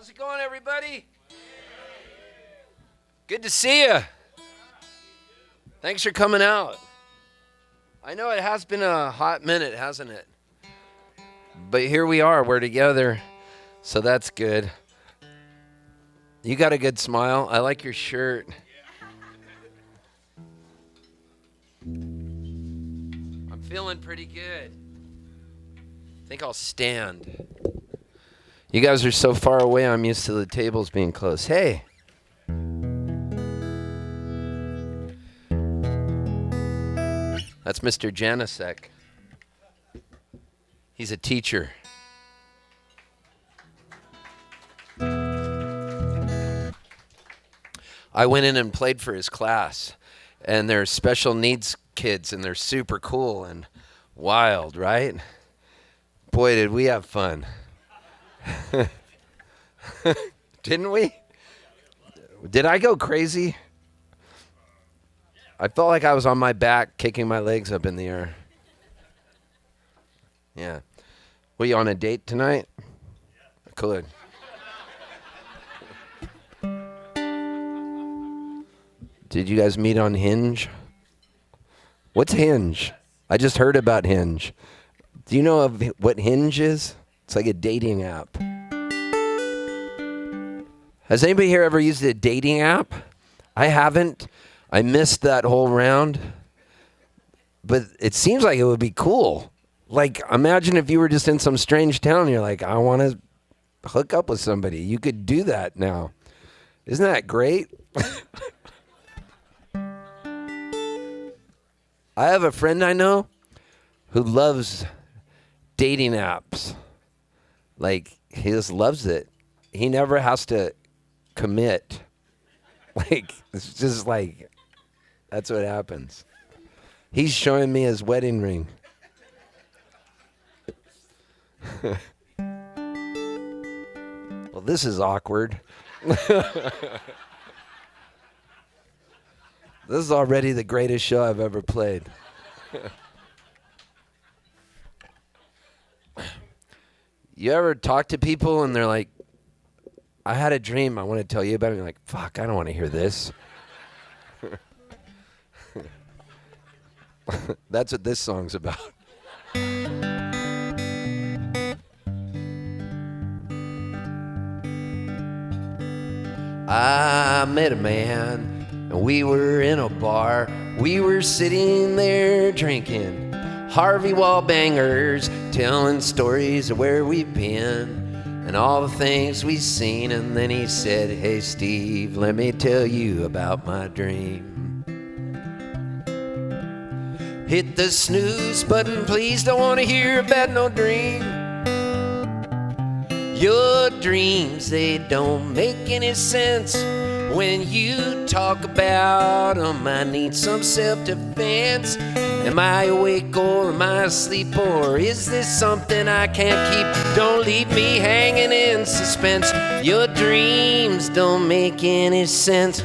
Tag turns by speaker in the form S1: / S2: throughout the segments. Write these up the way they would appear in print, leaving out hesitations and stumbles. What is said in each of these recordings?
S1: How's it going, everybody? Good to see you. Thanks for coming out. I know it has been a hot minute, hasn't it? But here we are. We're together, so that's good. You got a good smile. I like your shirt. I'm feeling pretty good. I think I'll stand. You guys are so far away, I'm used to the tables being close. Hey. That's Mr. Janisek. He's a teacher. I went in and played for his class, and they're special needs kids, and they're super cool and wild, right? Boy, did we have fun. Didn't we? Did I go crazy? I felt like I was on my back, kicking my legs up in the air. Yeah. Were you on a date tonight? Good. Did you guys meet on Hinge? What's Hinge? I just heard about Hinge. Do you know what Hinge is? It's like a dating app. Has anybody here ever used a dating app? I haven't. I missed that whole round. But it seems like it would be cool. Like, imagine if you were just in some strange town and you're like, I want to hook up with somebody. You could do that now. Isn't that great? I have a friend I know who loves dating apps. Like, he just loves it. He never has to commit. Like, it's just like, that's what happens. He's showing me his wedding ring. Well, this is awkward. This is already the greatest show I've ever played. You ever talk to people and they're like, I had a dream I want to tell you about it. And you're like, fuck, I don't want to hear this. That's what this song's about. I met a man, and we were in a bar. We were sitting there drinking Harvey Wallbangers, telling stories of where we've been and all the things we've seen. And then he said, hey, Steve, let me tell you about my dream. Hit the snooze button, please, don't want to hear about no dream. Your dreams, they don't make any sense. When you talk about them, I need some self-defense. Am I awake or am I asleep, or is this something I can't keep? Don't leave me hanging in suspense. Your dreams don't make any sense.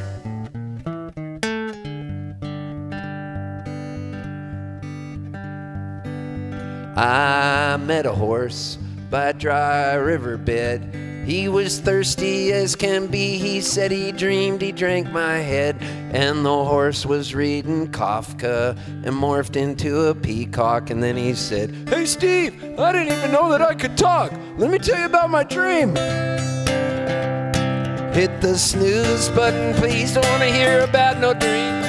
S1: I met a horse by a dry riverbed. He was thirsty as can be. He said he dreamed he drank my head. And the horse was reading Kafka and morphed into a peacock. And then he said, hey, Steve, I didn't even know that I could talk. Let me tell you about my dream. Hit the snooze button, please, don't want to hear about no dream.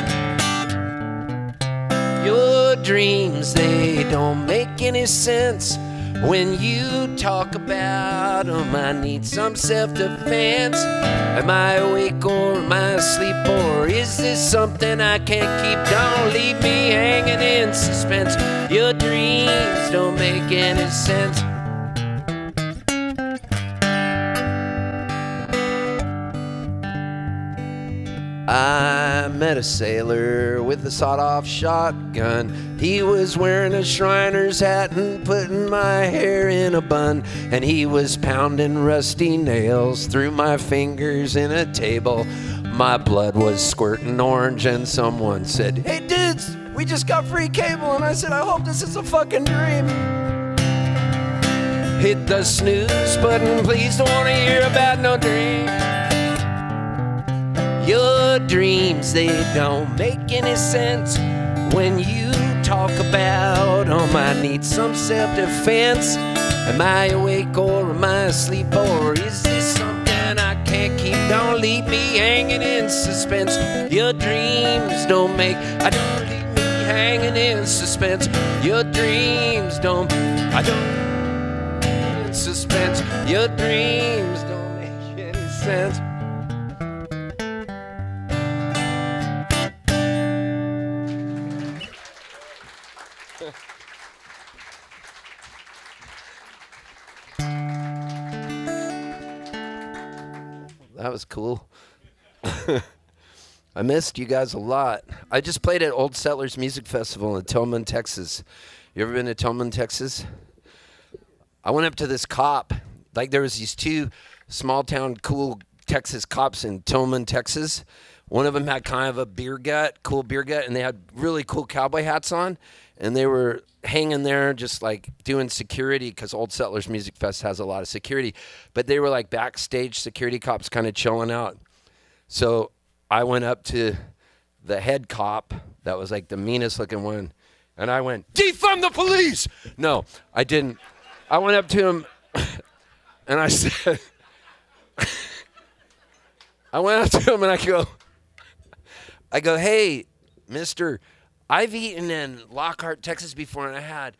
S1: Your dreams, they don't make any sense. When you talk about them, I need some self-defense. Am I awake or am I asleep, or is this something I can't keep? Don't leave me hanging in suspense. Your dreams don't make any sense. I met a sailor with a sawed-off shotgun. He was wearing a Shriner's hat and putting my hair in a bun. And he was pounding rusty nails through my fingers in a table. My blood was squirting orange, and someone said, hey dudes, we just got free cable. And I said, I hope this is a fucking dream. hit the snooze button. Please don't want to hear about no dream. Your dreams, they don't make any sense when you talk about I need some self-defense. Am I awake or am I asleep, or is this something I can't keep? Don't leave me hanging in suspense. Your dreams don't leave me hanging in suspense. Your dreams don't in suspense. Your dreams don't make any sense. That was cool. I missed you guys a lot. I just played at Old Settlers Music Festival in Tillman, Texas. You ever been to Tillman, Texas? I went up to this cop. Like, there was these two small town cool Texas cops in Tillman, Texas. One of them had kind of a cool beer gut, and they had really cool cowboy hats on. And they were hanging there just like doing security, because Old Settlers Music Fest has a lot of security. But they were like backstage security cops kind of chilling out. So I went up to the head cop that was like the meanest looking one. And I went, "Defund the police!" No, I didn't. I went up to him and I said, I went up to him and I go, "Hey, mister, I've eaten in Lockhart, Texas before, and I had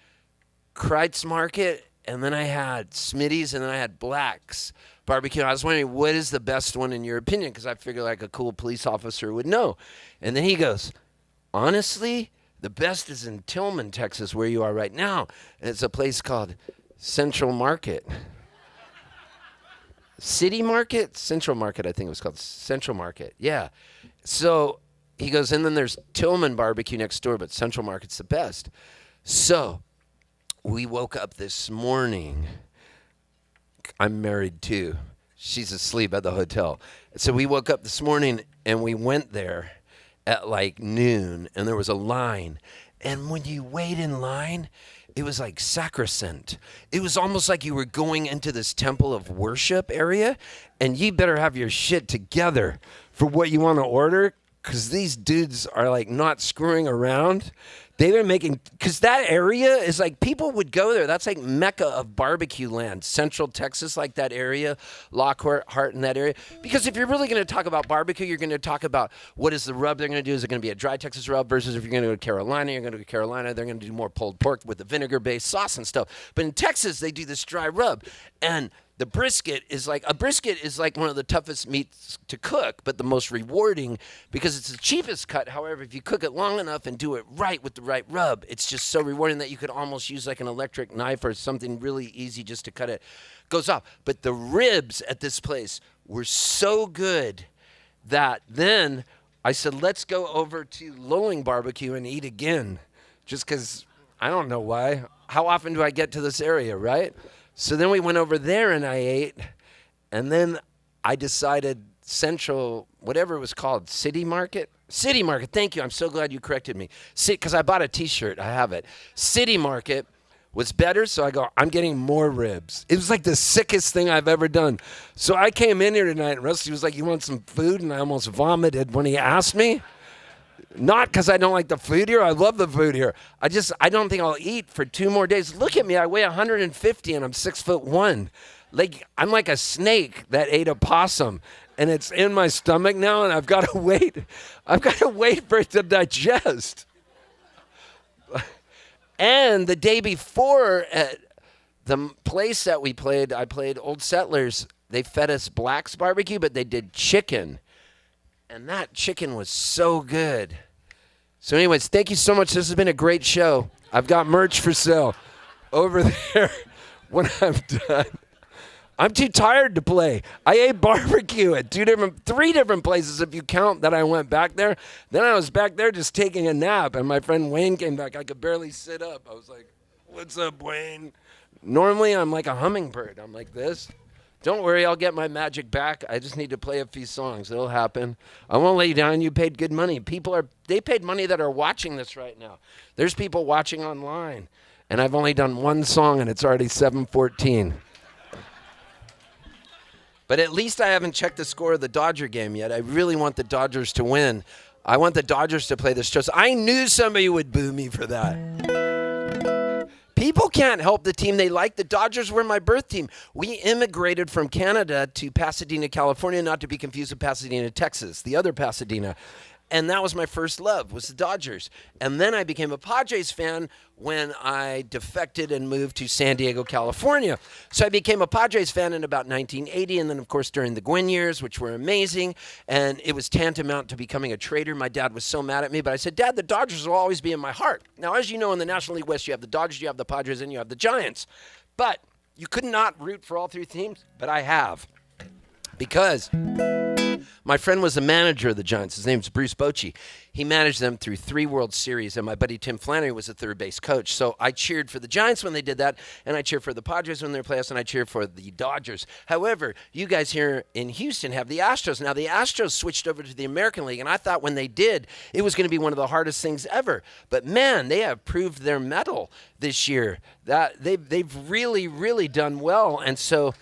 S1: Kreitz Market, and then I had Smitty's, and then I had Black's barbecue. I was wondering, what is the best one in your opinion?" Because I figure like a cool police officer would know. And then he goes, "Honestly, the best is in Tillman, Texas, where you are right now. And it's a place called Central Market." City Market? Central Market, I think it was called. Central Market, yeah. So he goes, and then there's Tillman Barbecue next door, but Central Market's the best. So we woke up this morning. I'm married too. She's asleep at the hotel. So we woke up this morning and we went there at like noon, and there was a line. And when you wait in line, it was like sacrosanct. It was almost like you were going into this temple of worship area, and you better have your shit together for what you want to order, because these dudes are like not screwing around. They've been making, because that area is like, people would go there. That's like Mecca of barbecue land. Central Texas, like that area, Lockhart in that area. Because if you're really going to talk about barbecue, you're going to talk about what is the rub they're going to do. Is it going to be a dry Texas rub? Versus if you're going to go to Carolina, you're going to go to Carolina, they're going to do more pulled pork with the vinegar-based sauce and stuff. But in Texas, they do this dry rub. And the brisket is like one of the toughest meats to cook, but the most rewarding because it's the cheapest cut. However, if you cook it long enough and do it right with the right rub, it's just so rewarding that you could almost use like an electric knife or something really easy just to cut it. Goes off. But the ribs at this place were so good that then I said, let's go over to Lowing Barbecue and eat again. Just because I don't know why. How often do I get to this area, right? So then we went over there and I ate, and then I decided Central, whatever it was called, City Market? City Market, thank you. I'm so glad you corrected me. Because I bought a T-shirt. I have it. City Market was better, so I go, I'm getting more ribs. It was like the sickest thing I've ever done. So I came in here tonight, and Rusty was like, "You want some food?" And I almost vomited when he asked me. Not because I don't like the food here. I love the food here. I don't think I'll eat for 2 more days. Look at me. I weigh 150 and I'm 6'1". Like, I'm like a snake that ate a possum, and it's in my stomach now, and I've got to wait. I've got to wait for it to digest. And the day before at the place that I played Old Settlers, they fed us Black's barbecue, but they did chicken. And that chicken was so good. So anyways, thank you so much. This has been a great show. I've got merch for sale over there when I'm done. I'm too tired to play. I ate barbecue at 3 different places if you count that I went back there. Then I was back there just taking a nap, and my friend Wayne came back. I could barely sit up. I was like, "What's up, Wayne?" Normally I'm like a hummingbird. I'm like this. Don't worry, I'll get my magic back. I just need to play a few songs. It'll happen. I won't lay you down. You paid good money. They paid money that are watching this right now. There's people watching online. And I've only done one song, and it's already 7:14. But at least I haven't checked the score of the Dodger game yet. I really want the Dodgers to win. I want the Dodgers to play the Stros. I knew somebody would boo me for that. People can't help the team they like. The Dodgers were my birth team. We immigrated from Canada to Pasadena, California, not to be confused with Pasadena, Texas, the other Pasadena. And that was my first love, was the Dodgers. And then I became a Padres fan when I defected and moved to San Diego, California. So I became a Padres fan in about 1980, and then, of course, during the Gwynn years, which were amazing. And it was tantamount to becoming a traitor. My dad was so mad at me, but I said, Dad, the Dodgers will always be in my heart. Now, as you know, in the National League West, you have the Dodgers, you have the Padres, and you have the Giants. But you could not root for all three teams, but I have. Because my friend was the manager of the Giants. His name's Bruce Bochy. He managed them through 3 World Series, and my buddy Tim Flannery was the third base coach. So I cheered for the Giants when they did that, and I cheered for the Padres when they were playoffs, and I cheered for the Dodgers. However, you guys here in Houston have the Astros. Now, the Astros switched over to the American League, and I thought when they did, it was going to be one of the hardest things ever. But, man, they have proved their mettle this year. That they've really, really done well, and so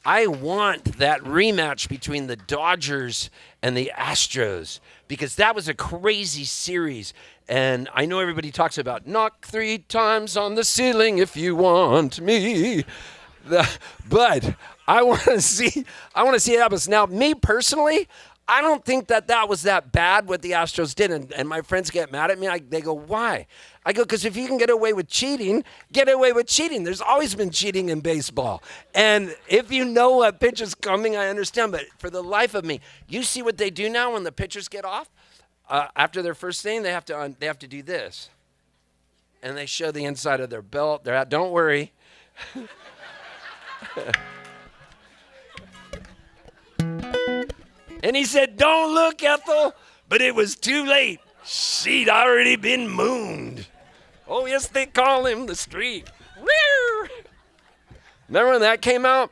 S1: I want that rematch between the Dodgers and the Astros because that was a crazy series. And I know everybody talks about knock 3 times on the ceiling if you want me. But I want to see it happen. Now, me personally, I don't think that was that bad what the Astros did. And my friends get mad at me. They go, why? I go, because if you can get away with cheating, get away with cheating. There's always been cheating in baseball. And if you know what pitch is coming, I understand. But for the life of me, you see what they do now when the pitchers get off? After their first thing, they have to do this. And they show the inside of their belt. They're out. Don't worry. And he said, don't look, Ethel. But it was too late. She'd already been mooned. Oh, yes, they call him the street. Remember when that came out?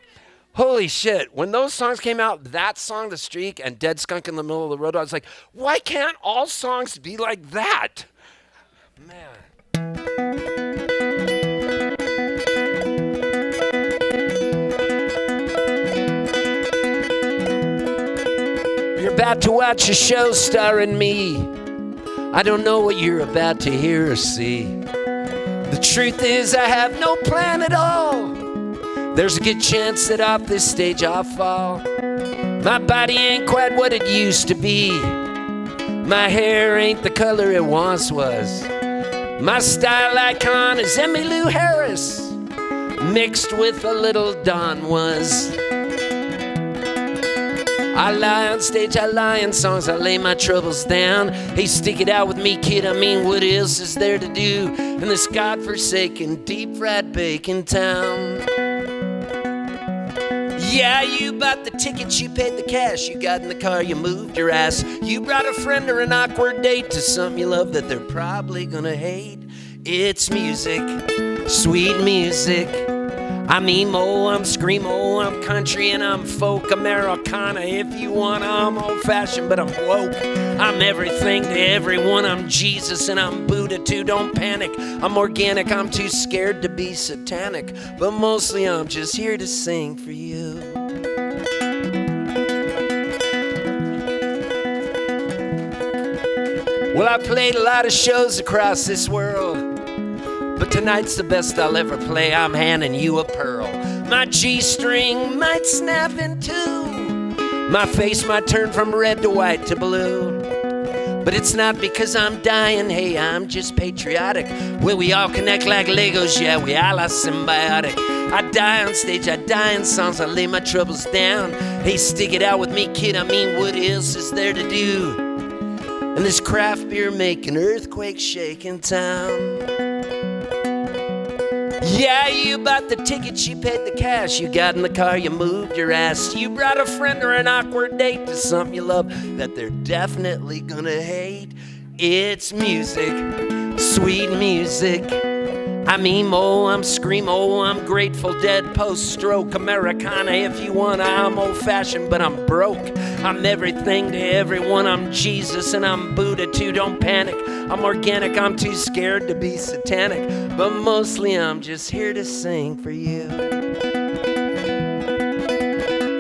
S1: Holy shit. When those songs came out, that song, The Streak, and Dead Skunk in the Middle of the Road, I was like, why can't all songs be like that? Man. You're about to watch a show starring me. I don't know what you're about to hear or see. The truth is I have no plan at all. There's a good chance that off this stage I'll fall. My body ain't quite what it used to be. My hair ain't the color it once was. My style icon is Emmylou Harris, mixed with a little Don Was. I lie on stage, I lie in songs, I lay my troubles down. Hey, stick it out with me, kid, I mean, what else is there to do in this godforsaken, deep-fried bacon town? Yeah, you bought the tickets, you paid the cash, you got in the car, you moved your ass. You brought a friend or an awkward date to something you love that they're probably gonna hate. It's music, sweet music. I'm emo, I'm screamo, I'm country, and I'm folk Americana. If you want, I'm old-fashioned, but I'm woke. I'm everything to everyone. I'm Jesus and I'm Buddha too. Don't panic. I'm organic. I'm too scared to be satanic. But mostly I'm just here to sing for you. Well, I played a lot of shows across this world, but tonight's the best I'll ever play. I'm handing you a pearl. My G-string might snap in two. My face might turn from red to white to blue. But it's not because I'm dying, hey, I'm just patriotic. Well, we all connect like Legos, yeah, we all are symbiotic. I die on stage, I die in songs, I lay my troubles down. Hey, stick it out with me, kid, I mean, what else is there to do? And this craft beer making earthquake shaking town. Yeah, you bought the tickets, you paid the cash, you got in the car, you moved your ass. You brought a friend or an awkward date to something you love that they're definitely gonna hate. It's music, sweet music. I'm emo, I'm screamo, I'm Grateful Dead, post-stroke Americana. If you want, I'm old-fashioned, but I'm broke. I'm everything to everyone. I'm Jesus and I'm Buddha too. Don't panic. I'm organic, I'm too scared to be satanic. but mostly I'm just here to sing for you.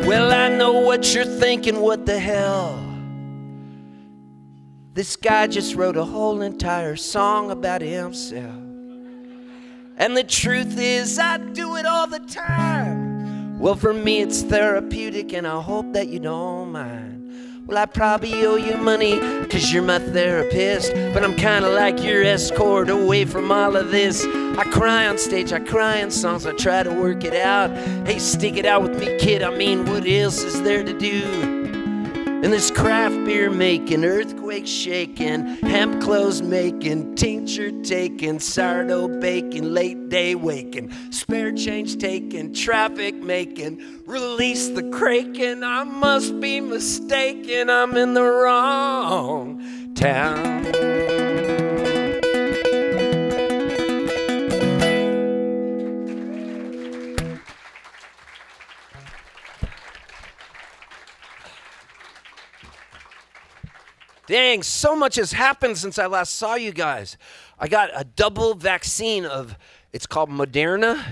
S1: Well, I know what you're thinking, what the hell? This guy just wrote a whole entire song about himself. And the truth is, I do it all the time. Well, for me, it's therapeutic, and I hope that you don't mind. Well, I probably owe you money, 'cause you're my therapist, but I'm kinda like your escort away from all of this. I cry on stage, I cry in songs, I try to work it out. Hey, stick it out with me, kid, I mean, what else is there to do? And this craft beer making, earthquake shaking, hemp clothes making, tincture taking, sourdough baking, late day waking, spare change taking, traffic making, release the kraken. I must be mistaken, I'm in the wrong town. Dang, so much has happened since I last saw you guys. I got a double vaccine of, it's called Moderna,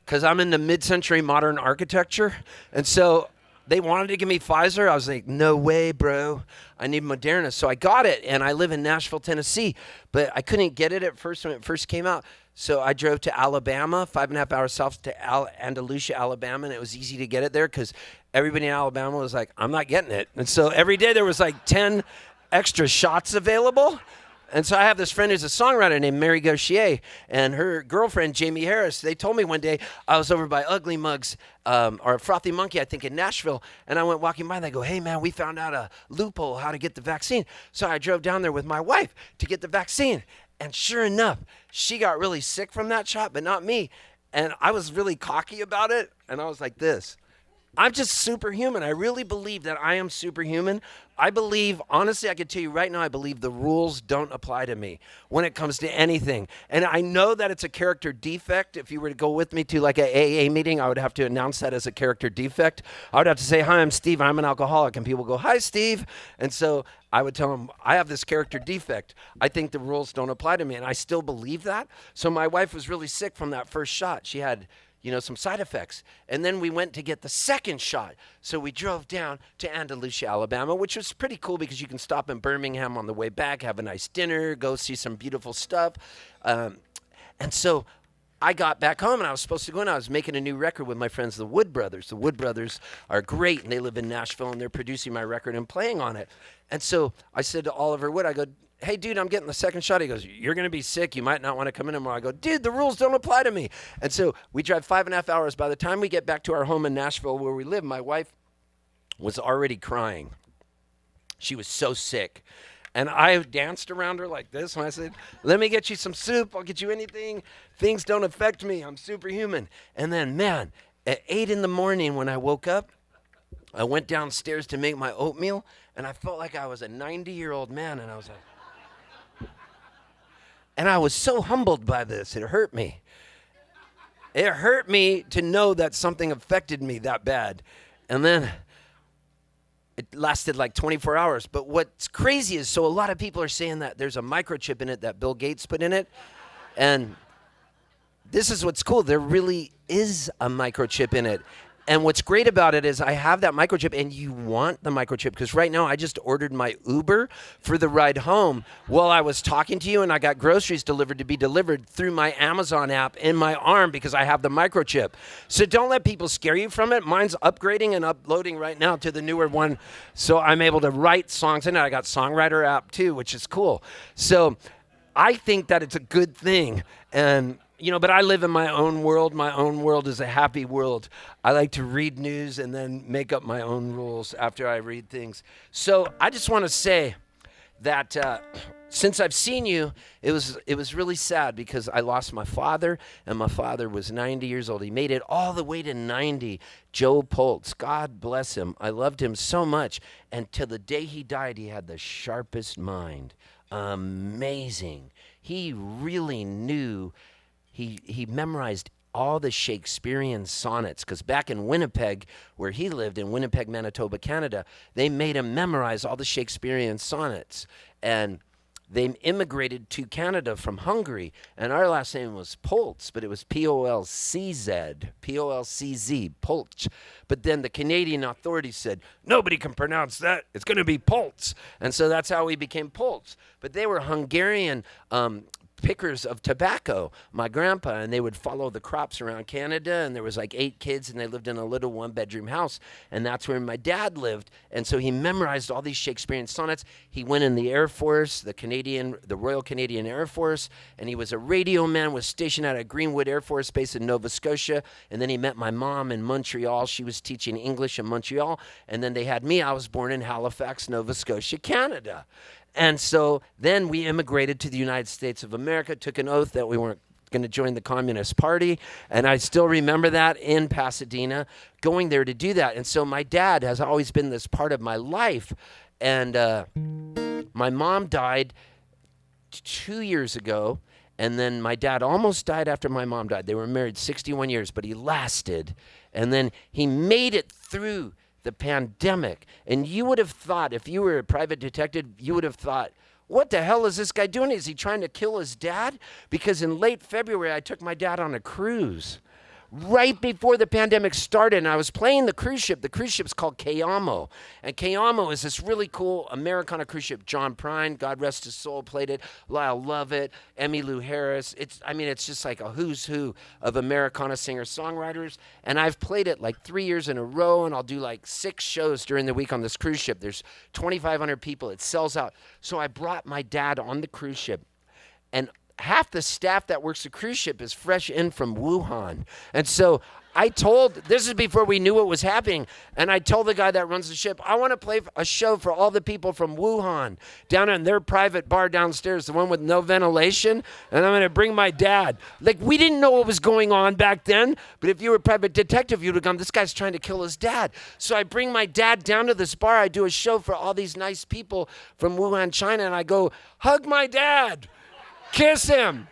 S1: because I'm into mid-century modern architecture. And so they wanted to give me Pfizer. I was like, no way, bro. I need Moderna. So I got it, and I live in Nashville, Tennessee. But I couldn't get it at first when it first came out. So I drove to Alabama, 5.5 hours south to Andalusia, Alabama, and it was easy to get it there because everybody in Alabama was like, I'm not getting it. And so every day there was like 10 extra shots available. And so I have this friend who's a songwriter named Mary Gauthier, and her girlfriend, Jamie Harris. They told me one day, I was over by Ugly Mugs, or Frothy Monkey, I think, in Nashville, and I went walking by, and they go, hey, man, we found out a loophole how to get the vaccine. So I drove down there with my wife to get the vaccine. And sure enough, she got really sick from that shot, but not me. And I was really cocky about it, and I was like this. I'm just superhuman. I really believe that I am superhuman. I believe, honestly, I can tell you right now, I believe the rules don't apply to me when it comes to anything. And I know that it's a character defect. If you were to go with me to like an AA meeting, I would have to announce that as a character defect. I would have to say, hi, I'm Steve, I'm an alcoholic. And people go, hi, Steve. And so I would tell them, I have this character defect. I think the rules don't apply to me. And I still believe that. So my wife was really sick from that first shot. She had some side effects. And then we went to get the second shot. So we drove down to Andalusia, Alabama, which was pretty cool because you can stop in Birmingham on the way back, have a nice dinner, go see some beautiful stuff. And so I got back home, and I was supposed to go in. I was making a new record with my friends, the Wood Brothers. The Wood Brothers are great, and they live in Nashville, and they're producing my record and playing on it. And so I said to Oliver Wood, I go, hey, dude, I'm getting the second shot. He goes, you're going to be sick. You might not want to come in tomorrow. I go, dude, the rules don't apply to me. And so we drive 5.5 hours. By the time we get back to our home in Nashville where we live, my wife was already crying. She was so sick. And I danced around her like this. And I said, let me get you some soup. I'll get you anything. Things don't affect me. I'm superhuman. And then, man, at 8 in the morning when I woke up, I went downstairs to make my oatmeal. And I felt like I was a 90-year-old man. And I was like, and I was so humbled by this. It hurt me. It hurt me to know that something affected me that bad. And then it lasted like 24 hours. But what's crazy is, so a lot of people are saying that there's a microchip in it that Bill Gates put in it. And this is what's cool. There really is a microchip in it. And what's great about it is I have that microchip, and you want the microchip, because right now I just ordered my Uber for the ride home while I was talking to you, and I got groceries delivered to be delivered through my Amazon app in my arm because I have the microchip. So don't let people scare you from it. Mine's upgrading and uploading right now to the newer one, so I'm able to write songs in it. I got Songwriter app too, which is cool. So I think that it's a good thing. And but I live in my own world. My own world is a happy world. I like to read news and then make up my own rules after I read things. So I just want to say that since I've seen you, it was really sad because I lost my father, and my father was 90 years old. He made it all the way to 90. Joe Poltz, God bless him. I loved him so much. And till the day he died, he had the sharpest mind. Amazing. He really knew. He memorized all the Shakespearean sonnets, because back in Winnipeg, where he lived, in Winnipeg, Manitoba, Canada, they made him memorize all the Shakespearean sonnets. And they immigrated to Canada from Hungary, and our last name was Poltz, but it was Polcz, Polcz, Poltz. But then the Canadian authorities said, nobody can pronounce that. It's going to be Poltz. And so that's how we became Poltz. But they were Hungarian pickers of tobacco, my grandpa, and they would follow the crops around Canada, and there was like 8 kids, and they lived in a little 1-bedroom house, and that's where my dad lived. And so he memorized all these Shakespearean sonnets. He went in the Air Force, the Royal Canadian Air Force, and he was a radio man, was stationed at a Greenwood Air Force Base in Nova Scotia, and then he met my mom in Montreal. She was teaching English in Montreal, and then they had me. I was born in Halifax, Nova Scotia, Canada. And so then we immigrated to the United States of America, took an oath that we weren't going to join the Communist Party. And I still remember that in Pasadena, going there to do that. And so my dad has always been this part of my life. And my mom died 2 years ago. And then my dad almost died after my mom died. They were married 61 years, but he lasted. And then he made it through the pandemic. And you would have thought, if you were a private detective, you would have thought, what the hell is this guy doing? Is he trying to kill his dad? Because in late February, I took my dad on a cruise right before the pandemic started, and I was playing the cruise ship. The cruise ship's called Kayamo, and Kayamo is this really cool Americana cruise ship. John Prine, God rest his soul, played it. Lyle Lovett, Emmylou Harris. It's just like a who's who of Americana singer-songwriters, and I've played it like 3 years in a row, and I'll do like 6 shows during the week on this cruise ship. There's 2,500 people. It sells out. So I brought my dad on the cruise ship, and half the staff that works the cruise ship is fresh in from Wuhan. And so this is before we knew what was happening, and I told the guy that runs the ship, I want to play a show for all the people from Wuhan down in their private bar downstairs, the one with no ventilation, and I'm going to bring my dad. Like, we didn't know what was going on back then, but if you were a private detective, you'd have gone, this guy's trying to kill his dad. So I bring my dad down to this bar. I do a show for all these nice people from Wuhan, China, and I go, hug my dad. Kiss him.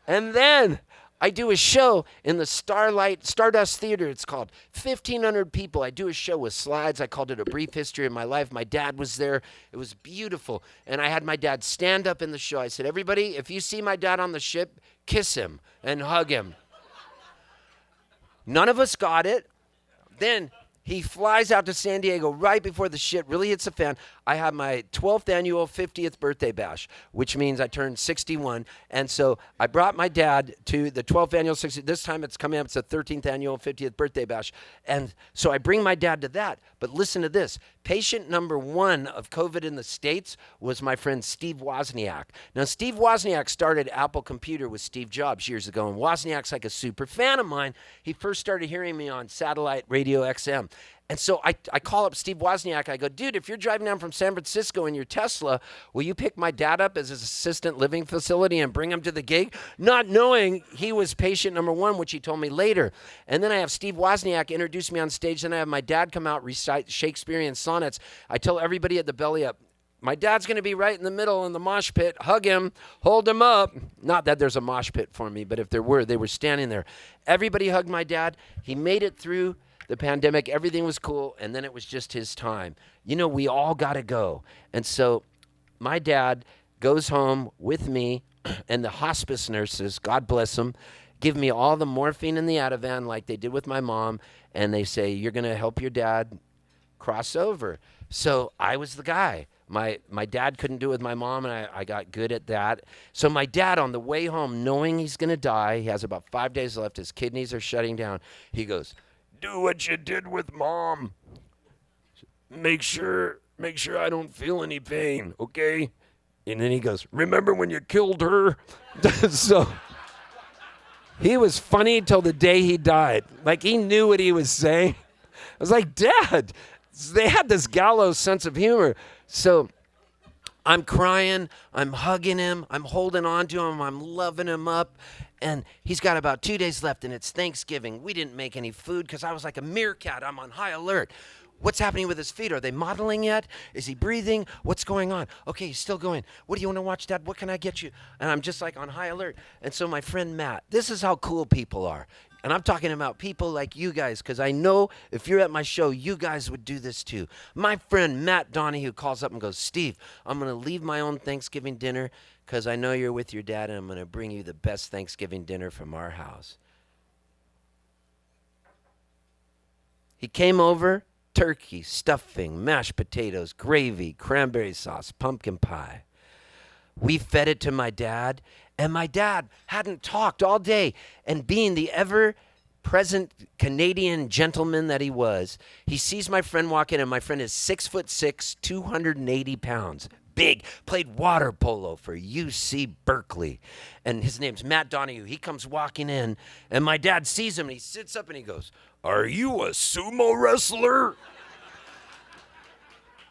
S1: And then I do a show in the Stardust Theater, it's called. 1,500 people. I do a show with slides. I called it A Brief History of My Life. My dad was there. It was beautiful. And I had my dad stand up in the show. I said, everybody, if you see my dad on the ship, kiss him and hug him. None of us got it. Then he flies out to San Diego right before the shit really hits the fan. I have my 12th annual 50th birthday bash, which means I turned 61. And so I brought my dad to the 12th annual 60th. This time it's coming up. It's the 13th annual 50th birthday bash. And so I bring my dad to that. But listen to this. Patient number 1 of COVID in the States was my friend Steve Wozniak. Now, Steve Wozniak started Apple Computer with Steve Jobs years ago. And Wozniak's like a super fan of mine. He first started hearing me on satellite radio XM. And so I call up Steve Wozniak. I go, dude, if you're driving down from San Francisco in your Tesla, will you pick my dad up as his assistant living facility and bring him to the gig? Not knowing he was patient number 1, which he told me later. And then I have Steve Wozniak introduce me on stage. Then I have my dad come out, recite Shakespearean sonnets. I tell everybody at the belly up, my dad's going to be right in the middle in the mosh pit. Hug him, hold him up. Not that there's a mosh pit for me, but if there were, they were standing there. Everybody hugged my dad. He made it through the pandemic. Everything was cool, and then it was just his time. You know, we all got to go. And so my dad goes home with me, and the hospice nurses, God bless them, give me all the morphine in the Ativan like they did with my mom, and they say, you're going to help your dad cross over. So I was the guy. My dad couldn't do it with my mom, and I got good at that. So my dad, on the way home, knowing he's going to die, he has about 5 days left, his kidneys are shutting down, he goes, do what you did with mom. Make sure I don't feel any pain, okay? And then he goes, remember when you killed her? So he was funny till the day he died. Like, he knew what he was saying. I was like, Dad, they had this gallows sense of humor. So I'm crying, I'm hugging him, I'm holding on to him, I'm loving him up. And he's got about 2 days left, and it's Thanksgiving. We didn't make any food because I was like a meerkat. I'm on high alert. What's happening with his feet? Are they modeling yet? Is he breathing? What's going on? Okay, he's still going. What do you want to watch, Dad? What can I get you? And I'm just like on high alert. And so my friend Matt, this is how cool people are. And I'm talking about people like you guys, because I know if you're at my show, you guys would do this too. My friend Matt Donahue calls up and goes, Steve, I'm going to leave my own Thanksgiving dinner because I know you're with your dad, and I'm going to bring you the best Thanksgiving dinner from our house. He came over, turkey, stuffing, mashed potatoes, gravy, cranberry sauce, pumpkin pie. We fed it to my dad, and my dad hadn't talked all day. And being the ever-present Canadian gentleman that he was, he sees my friend walk in, and my friend is 6'6", 280 pounds. Big, played water polo for UC Berkeley. And his name's Matt Donahue. He comes walking in, and my dad sees him, and he sits up, and he goes, "Are you a sumo wrestler?"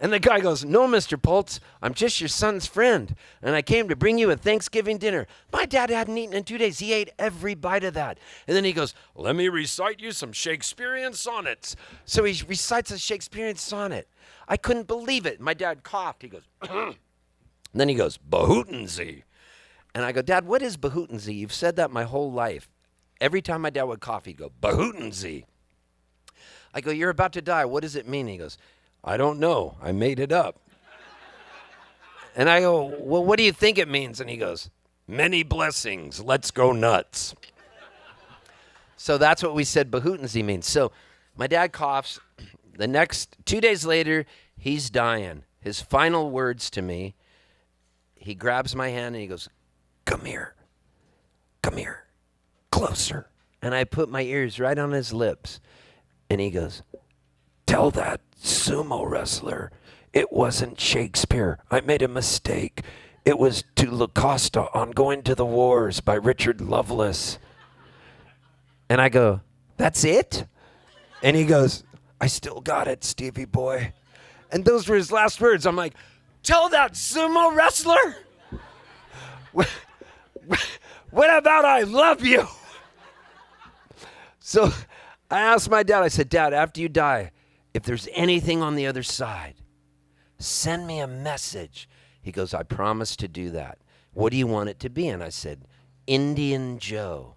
S1: And the guy goes, "No, Mr. Poltz, I'm just your son's friend, and I came to bring you a Thanksgiving dinner." My dad hadn't eaten in 2 days. He ate every bite of that. And then he goes, "Let me recite you some Shakespearean sonnets." So he recites a Shakespearean sonnet. I couldn't believe it. My dad coughed. He goes, and then he goes, "Bahootensie." And I go, "Dad, what is Bahootensie? You've said that my whole life." Every time my dad would cough, he'd go, "Bahootensie." I go, "You're about to die. What does it mean?" He goes, "I don't know. I made it up." And I go, "Well, what do you think it means?" And he goes, "Many blessings. Let's go nuts." So that's what we said Bahootensie means. So my dad coughs. The next 2 days later, he's dying. His final words to me, he grabs my hand and he goes, "Come here. Come here. Closer." And I put my ears right on his lips. And he goes, "Tell that sumo wrestler it wasn't Shakespeare. I made a mistake. It was To La Costa on Going to the Wars by Richard Lovelace." And I go, "That's it?" And he goes, "I still got it, Stevie boy." And those were his last words. I'm like, "Tell that sumo wrestler? What about I love you?" So I asked my dad, I said, "Dad, after you die, if there's anything on the other side, send me a message." He goes, "I promise to do that. What do you want it to be?" And I said, "Indian Joe,"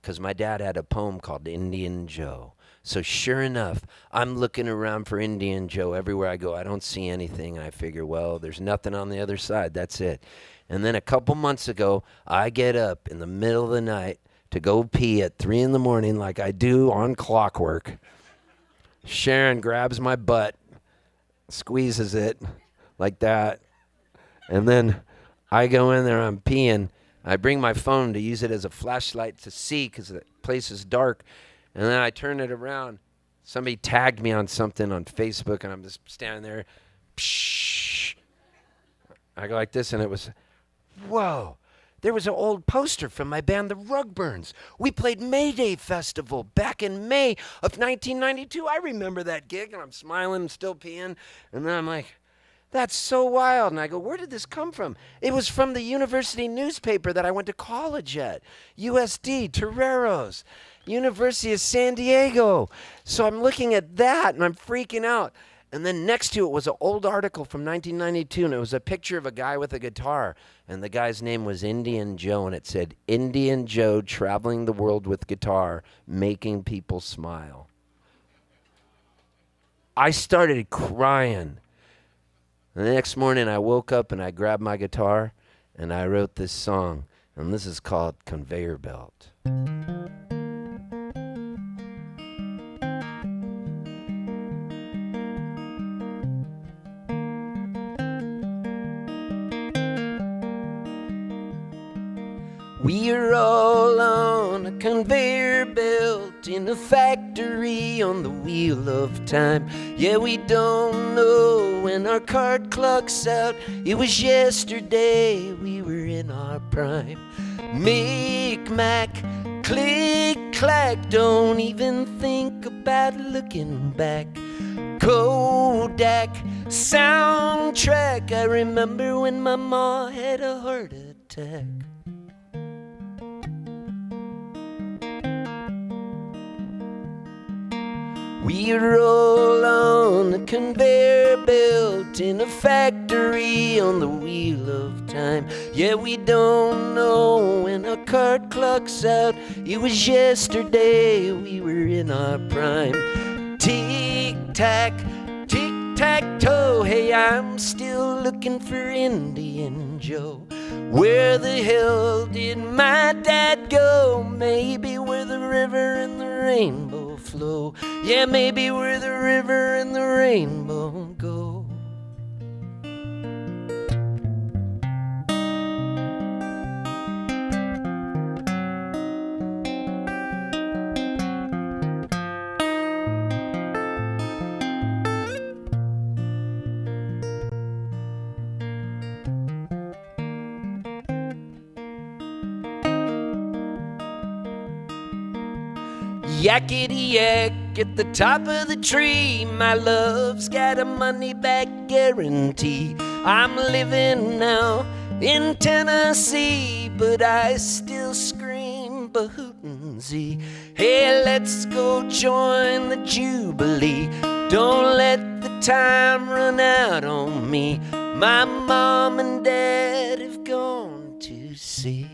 S1: because my dad had a poem called Indian Joe. So sure enough, I'm looking around for Indian Joe everywhere I go. I don't see anything. I figure, well, there's nothing on the other side. That's it. And then a couple months ago, I get up in the middle of the night to go pee at 3 a.m. like I do on clockwork. Sharon grabs my butt, squeezes it like that, and then I go in there, I'm peeing. I bring my phone to use it as a flashlight to see because the place is dark, and then I turn it around. Somebody tagged me on something on Facebook, and I'm just standing there. Psh. I go like this, and it was, whoa. There was an old poster from my band, the Rugburns. We played Mayday Festival back in May of 1992. I remember that gig, and I'm smiling, still peeing. And then I'm like, that's so wild. And I go, where did this come from? It was from the university newspaper that I went to college at, USD, Toreros, University of San Diego. So I'm looking at that, and I'm freaking out. And then next to it was an old article from 1992, and it was a picture of a guy with a guitar. And the guy's name was Indian Joe, and it said, Indian Joe traveling the world with guitar, making people smile. I started crying. And the next morning, I woke up, and I grabbed my guitar, and I wrote this song. And this is called Conveyor Belt. We're all on a conveyor belt in a factory on the wheel of time. Yeah, we don't know when our card clock's out. It was yesterday, we were in our prime. Mic-mac, click-clack, don't even think about looking back. Kodak, soundtrack, I remember when my ma had a heart attack. We roll on a conveyor belt in a factory on the wheel of time. Yeah, we don't know when our card clock's out. It was yesterday we were in our prime. Tick-tack, tic-tac-toe, hey, I'm still looking for Indian Joe. Where the hell did my dad go? Maybe where the river and the rainbow flow. Yeah, maybe where the river and the rainbow go. Yakety yak at the top of the tree. My love's got a money back guarantee. I'm living now in Tennessee, but I still scream Bahootin'-Z. Hey, let's go join the Jubilee. Don't let the time run out on me. My mom and dad have gone to sea.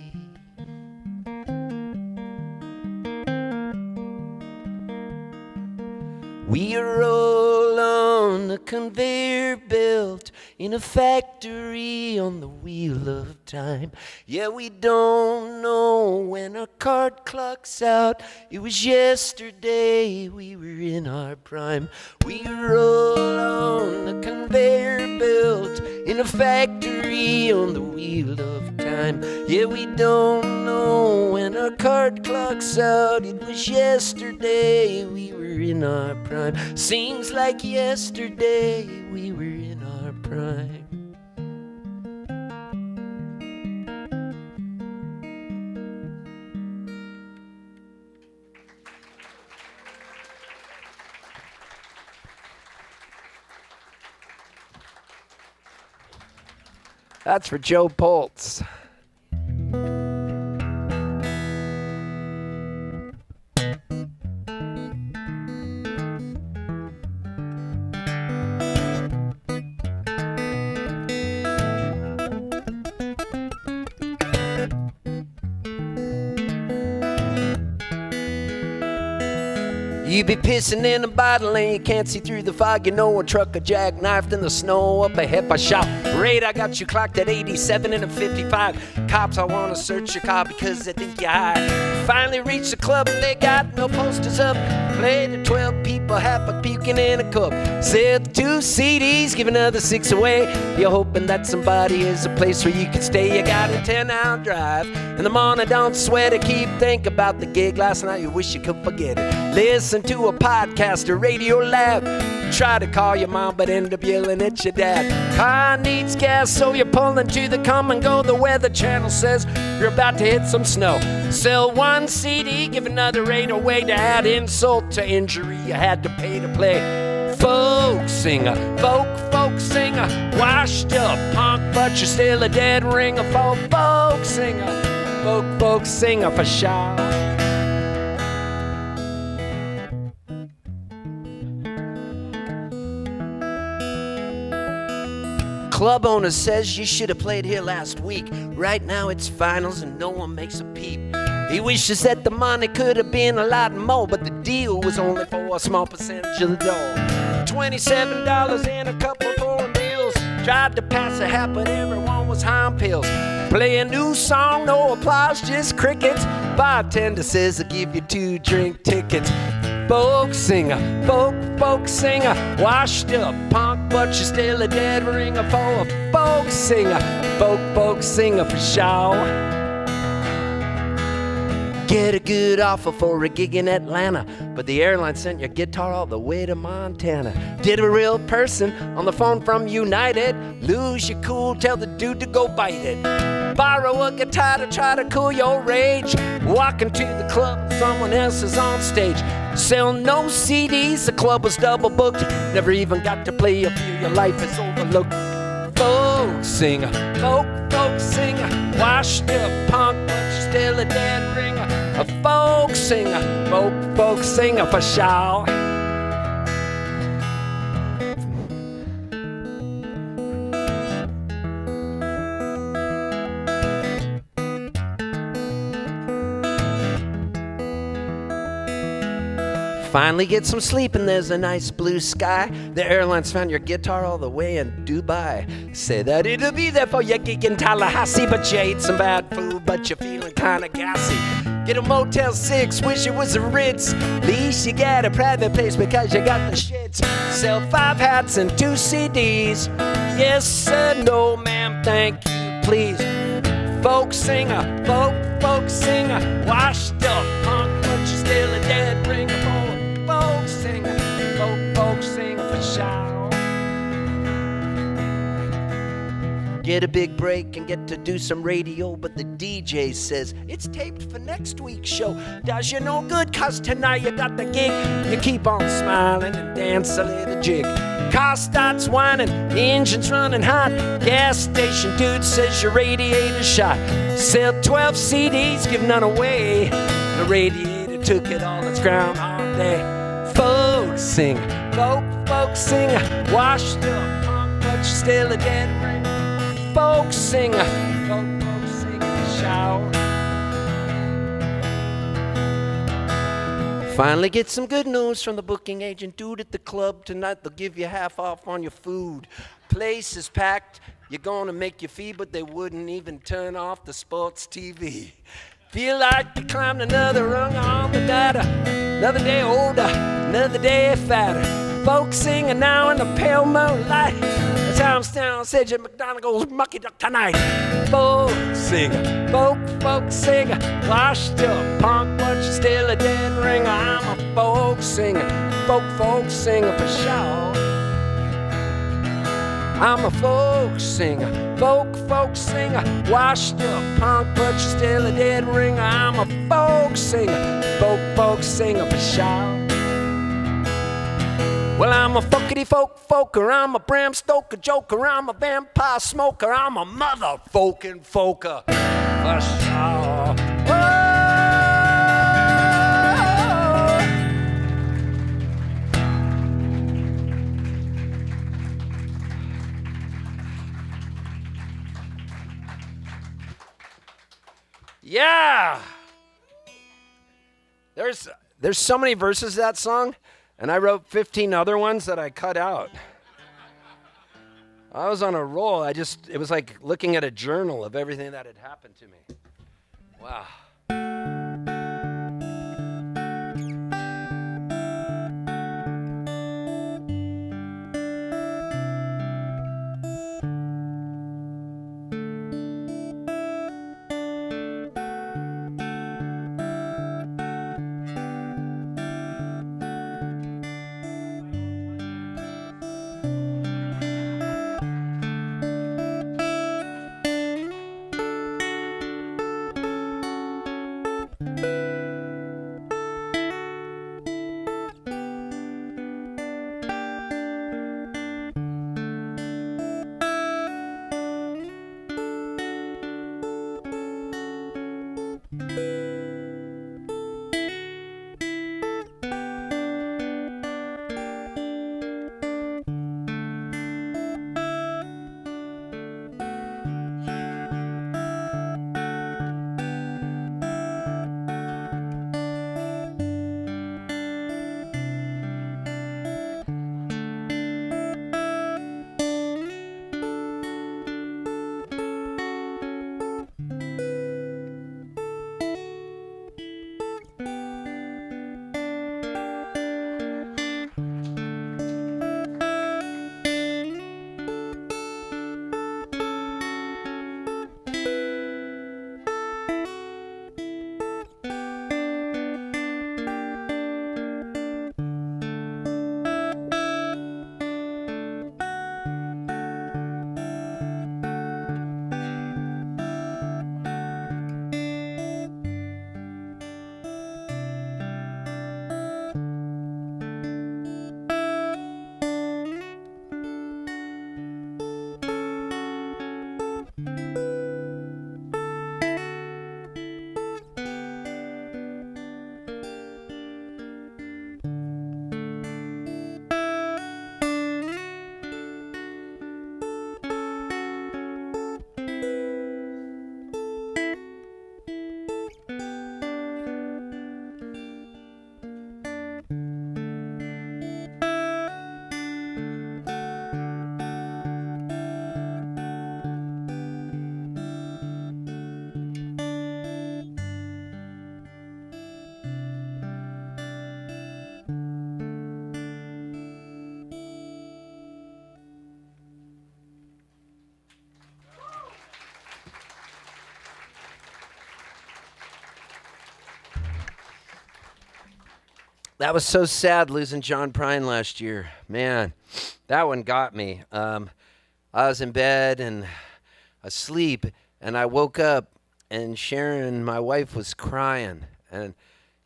S1: We roll on a conveyor belt in a factory on the wheel of time. Yeah, we don't know when our card clock's out. It was yesterday we were in our prime. We roll on a conveyor belt in a factory on the wheel of time. Yeah, we don't know when our card clock's out. It was yesterday we were in our prime. Seems like yesterday we were in our prime. That's for Joe Poltz. You be pissing in a bottle and you can't see through the fog. You know a truck, a jackknifed in the snow up ahead. I shout, "Raid, I got you clocked at 87 and a 55. Cops, I wanna search your car because they think you're high." Finally reached the club and they got no posters up. Played to 12 people, half a puking in a cup. Said 2 CDs, give another 6 away. You're hoping that somebody is a place where you can stay. You got a 10-hour drive. In the morning, don't sweat it. Keep thinking about the gig last night. You wish you could forget it. Listen to a podcast or Radio Lab. Try to call your mom, but end up yelling at your dad. Car needs gas, so you're pulling to the come and go. The Weather Channel says you're about to hit some snow. Sell 1 CD, give another 8 away. To add insult to injury, you had to pay to play. Folk singer, folk singer. Washed up punk, but you're still a dead ringer. Folk singer, folk singer for sure. Club owner says you should have played here last week. Right now it's finals and no one makes a peep. He wishes that the money could have been a lot more, but the deal was only for a small percentage of the dough. $27 and a couple of foreign bills. Tried to pass a hat, but everyone was high on pills. Play a new song, no applause, just crickets. Bartender says I'll give you 2 drink tickets. Folk singer, folk singer. Washed up punk, but you're still a dead ringer. For a folk singer, folk singer for sure. Get a good offer for a gig in Atlanta, but the airline sent your guitar all the way to Montana. Did a real person on the phone from United. Lose your cool, tell the dude to go bite it. Borrow a guitar to try to cool your rage. Walking to the club, someone else is on stage. Sell no CDs, the club was double booked. Never even got to play a few, your life is overlooked. Folk singer, folk singer. Washed up punk, but you're still a dead ringer. A folk singer, folk singer for sure. Finally get some sleep and there's a nice blue sky. The airlines found your guitar all the way in Dubai. Say that it'll be there for your gig in Tallahassee, but you ate some bad food, but you're feeling kinda gassy. Get a Motel 6, wish it was a Ritz. Least you get a private place because you got the shits. Sell 5 hats and 2 CDs. Yes sir, no ma'am, thank you, please. Folk singer, folk singer, washed up punk, but you're still a dead ringer. Folk singer, folk singer for sure. Get a big break and get to do some radio, but the DJ says it's taped for next week's show. Does you no good, cause tonight you got the gig. You keep on smiling and dance a little jig. Car starts whining, engine's running hot. Gas station dude says your radiator's shot. Sell 12 CDs, give none away. The radiator took it all, it's Groundhog Day. Folk singer, folk singer, washed up punk, but you're still a dead ringer. Folk singer, folk singer, shout. Finally get some good news from the booking agent. Dude, at the club tonight, they'll give you half off on your food. Place is packed, you're gonna make your fee, but they wouldn't even turn off the sports TV. Feel like you climbed another rung on the ladder. Another day older, another day fatter. Folk singer now in the pale moonlight. That's how I'm standing on stage at McGonigel's Mucky tonight. Folk singer, folk singer, washed up punk, but you're still a dead ringer. I'm a folk singer for sure. I'm a folk singer, folk singer, washed up punk, but you're still a dead ringer. I'm a folk singer for sure. Well, I'm a folkety folker, I'm a Bram Stoker joker, I'm a vampire smoker, I'm a motherfucking folker for sure. Oh! Yeah! There's so many verses to that song. And I wrote 15 other ones that I cut out. I was on a roll. It was like looking at a journal of everything that had happened to me. Wow. That was so sad losing John Prine last year. Man, that one got me. I was in bed and asleep, and I woke up, and Sharon, my wife, was crying. And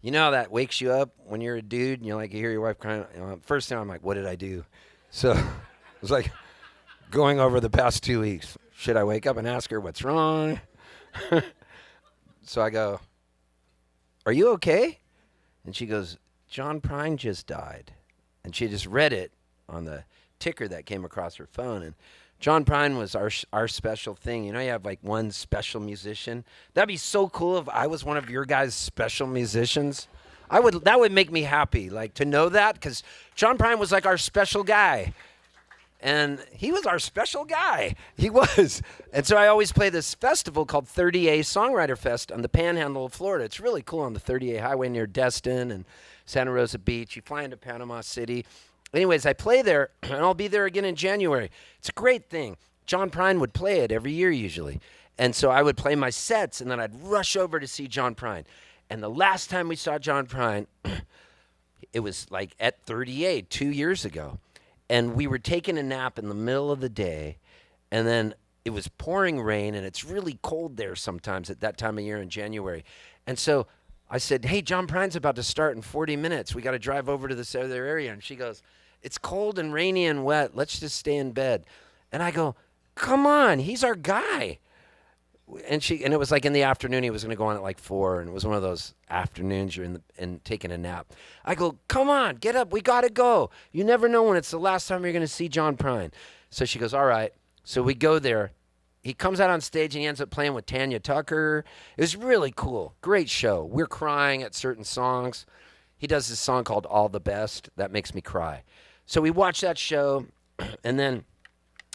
S1: you know how that wakes you up when you're a dude and you hear your wife crying? First thing I'm like, what did I do? So it was like going over the past 2 weeks. Should I wake up and ask her what's wrong? So I go, are you okay? And she goes, John Prine just died. And she just read it on the ticker that came across her phone. And John Prine was our special thing. You have like one special musician. That'd be so cool if I was one of your guys' special musicians. That would make me happy, like to know that, because John Prine was like our special guy. And he was our special guy. He was. And so I always play this festival called 30A Songwriter Fest on the Panhandle of Florida. It's really cool on the 30A highway near Destin and Santa Rosa Beach. You fly into Panama City. Anyways, I play there, and I'll be there again in January. It's a great thing. John Prine would play it every year usually. And so I would play my sets, and then I'd rush over to see John Prine. And the last time we saw John Prine, it was like at 30A 2 years ago. And we were taking a nap in the middle of the day, and then it was pouring rain, and it's really cold there sometimes at that time of year in January. And so I said, hey, John Prine's about to start in 40 minutes. We got to drive over to this other area. And she goes, it's cold and rainy and wet. Let's just stay in bed. And I go, come on, he's our guy. And it was like in the afternoon. He was going to go on at like 4, and it was one of those afternoons you're in taking a nap. I go, come on, get up. We got to go. You never know when it's the last time you're going to see John Prine. So she goes, all right. So we go there. He comes out on stage, and he ends up playing with Tanya Tucker. It was really cool. Great show. We're crying at certain songs. He does this song called All the Best. That makes me cry. So we watch that show, and then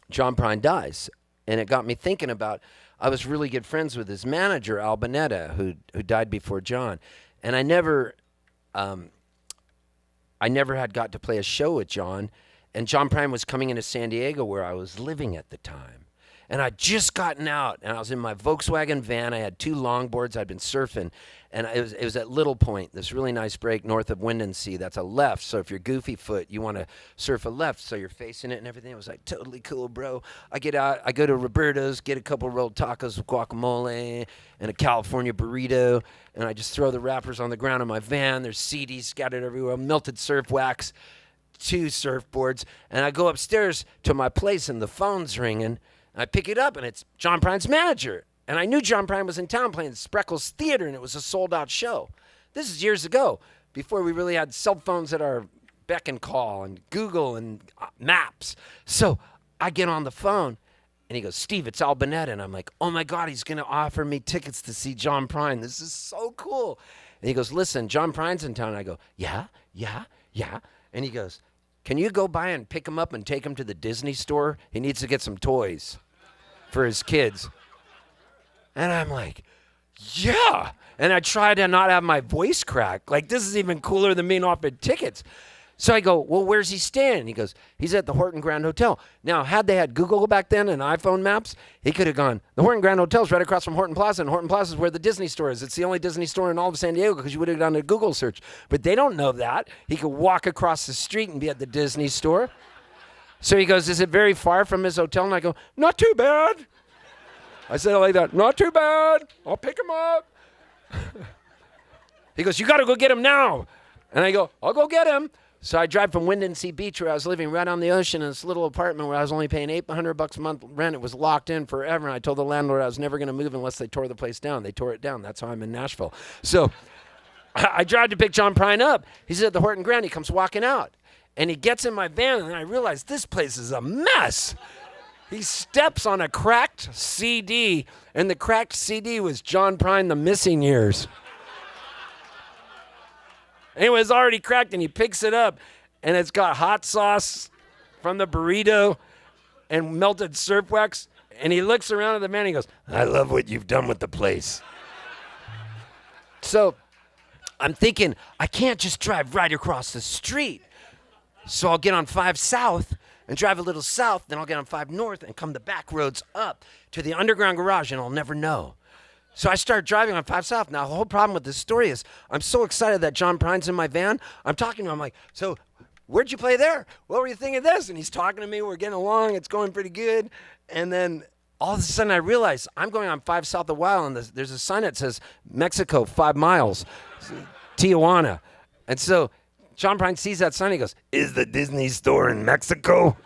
S1: John Prine dies. And it got me thinking about, I was really good friends with his manager, Al Bonetta, who died before John. And I never had got to play a show with John. And John Prine was coming into San Diego, where I was living at the time. And I'd just gotten out, and I was in my Volkswagen van. I had 2 longboards. I'd been surfing. And it was at Little Point, this really nice break north of Windansea. That's a left. So if you're goofy foot, you want to surf a left, so you're facing it and everything. It was like totally cool, bro. I get out. I go to Roberto's, get a couple rolled tacos with guacamole and a California burrito, and I just throw the wrappers on the ground in my van. There's CDs scattered everywhere, melted surf wax, 2 surfboards. And I go upstairs to my place, and the phone's ringing. I pick it up, and it's John Prine's manager. And I knew John Prine was in town playing Spreckles Theater, and it was a sold-out show. This is years ago, before we really had cell phones at our beck and call and Google and maps. So I get on the phone, and he goes, Steve, it's Al Bonetta. And I'm like, oh, my God, he's going to offer me tickets to see John Prine. This is so cool. And he goes, listen, John Prine's in town. And I go, yeah. And he goes, can you go by and pick him up and take him to the Disney store? He needs to get some toys for his kids. And I'm like, yeah. And I try to not have my voice crack. Like, this is even cooler than being offered tickets. So I go, well, where's he staying? He goes, he's at the Horton Grand Hotel. Now, had they had Google back then and iPhone maps, he could have gone, the Horton Grand Hotel's right across from Horton Plaza, and Horton Plaza is where the Disney store is. It's the only Disney store in all of San Diego, because you would have done a Google search. But they don't know that. He could walk across the street and be at the Disney store. So he goes, is it very far from his hotel? And I go, not too bad. I said it like that, not too bad. I'll pick him up. He goes, you got to go get him now. And I go, I'll go get him. So I drive from Windansea Beach, where I was living right on the ocean, in this little apartment where I was only paying $800 a month rent. It was locked in forever. And I told the landlord I was never going to move unless they tore the place down. They tore it down. That's how I'm in Nashville. So I drive to pick John Prine up. He's at the Horton Grand. He comes walking out. And he gets in my van, and I realize this place is a mess. He steps on a cracked CD, and the cracked CD was John Prine, The Missing Years. And it was already cracked, and he picks it up, and it's got hot sauce from the burrito and melted surf wax. And he looks around at the man, and he goes, I love what you've done with the place. So I'm thinking, I can't just drive right across the street. So I'll get on 5 South and drive a little south, then I'll get on 5 North and come the back roads up to the underground garage, and I'll never know. So I start driving on 5 South. Now, the whole problem with this story is I'm so excited that John Prine's in my van. I'm talking to him. I'm like, so where'd you play there? What were you thinking of this? And he's talking to me. We're getting along. It's going pretty good. And then all of a sudden I realize I'm going on 5 South a while, and there's a sign that says Mexico 5 miles, Tijuana. And so John Prine sees that sign. He goes, is the Disney store in Mexico?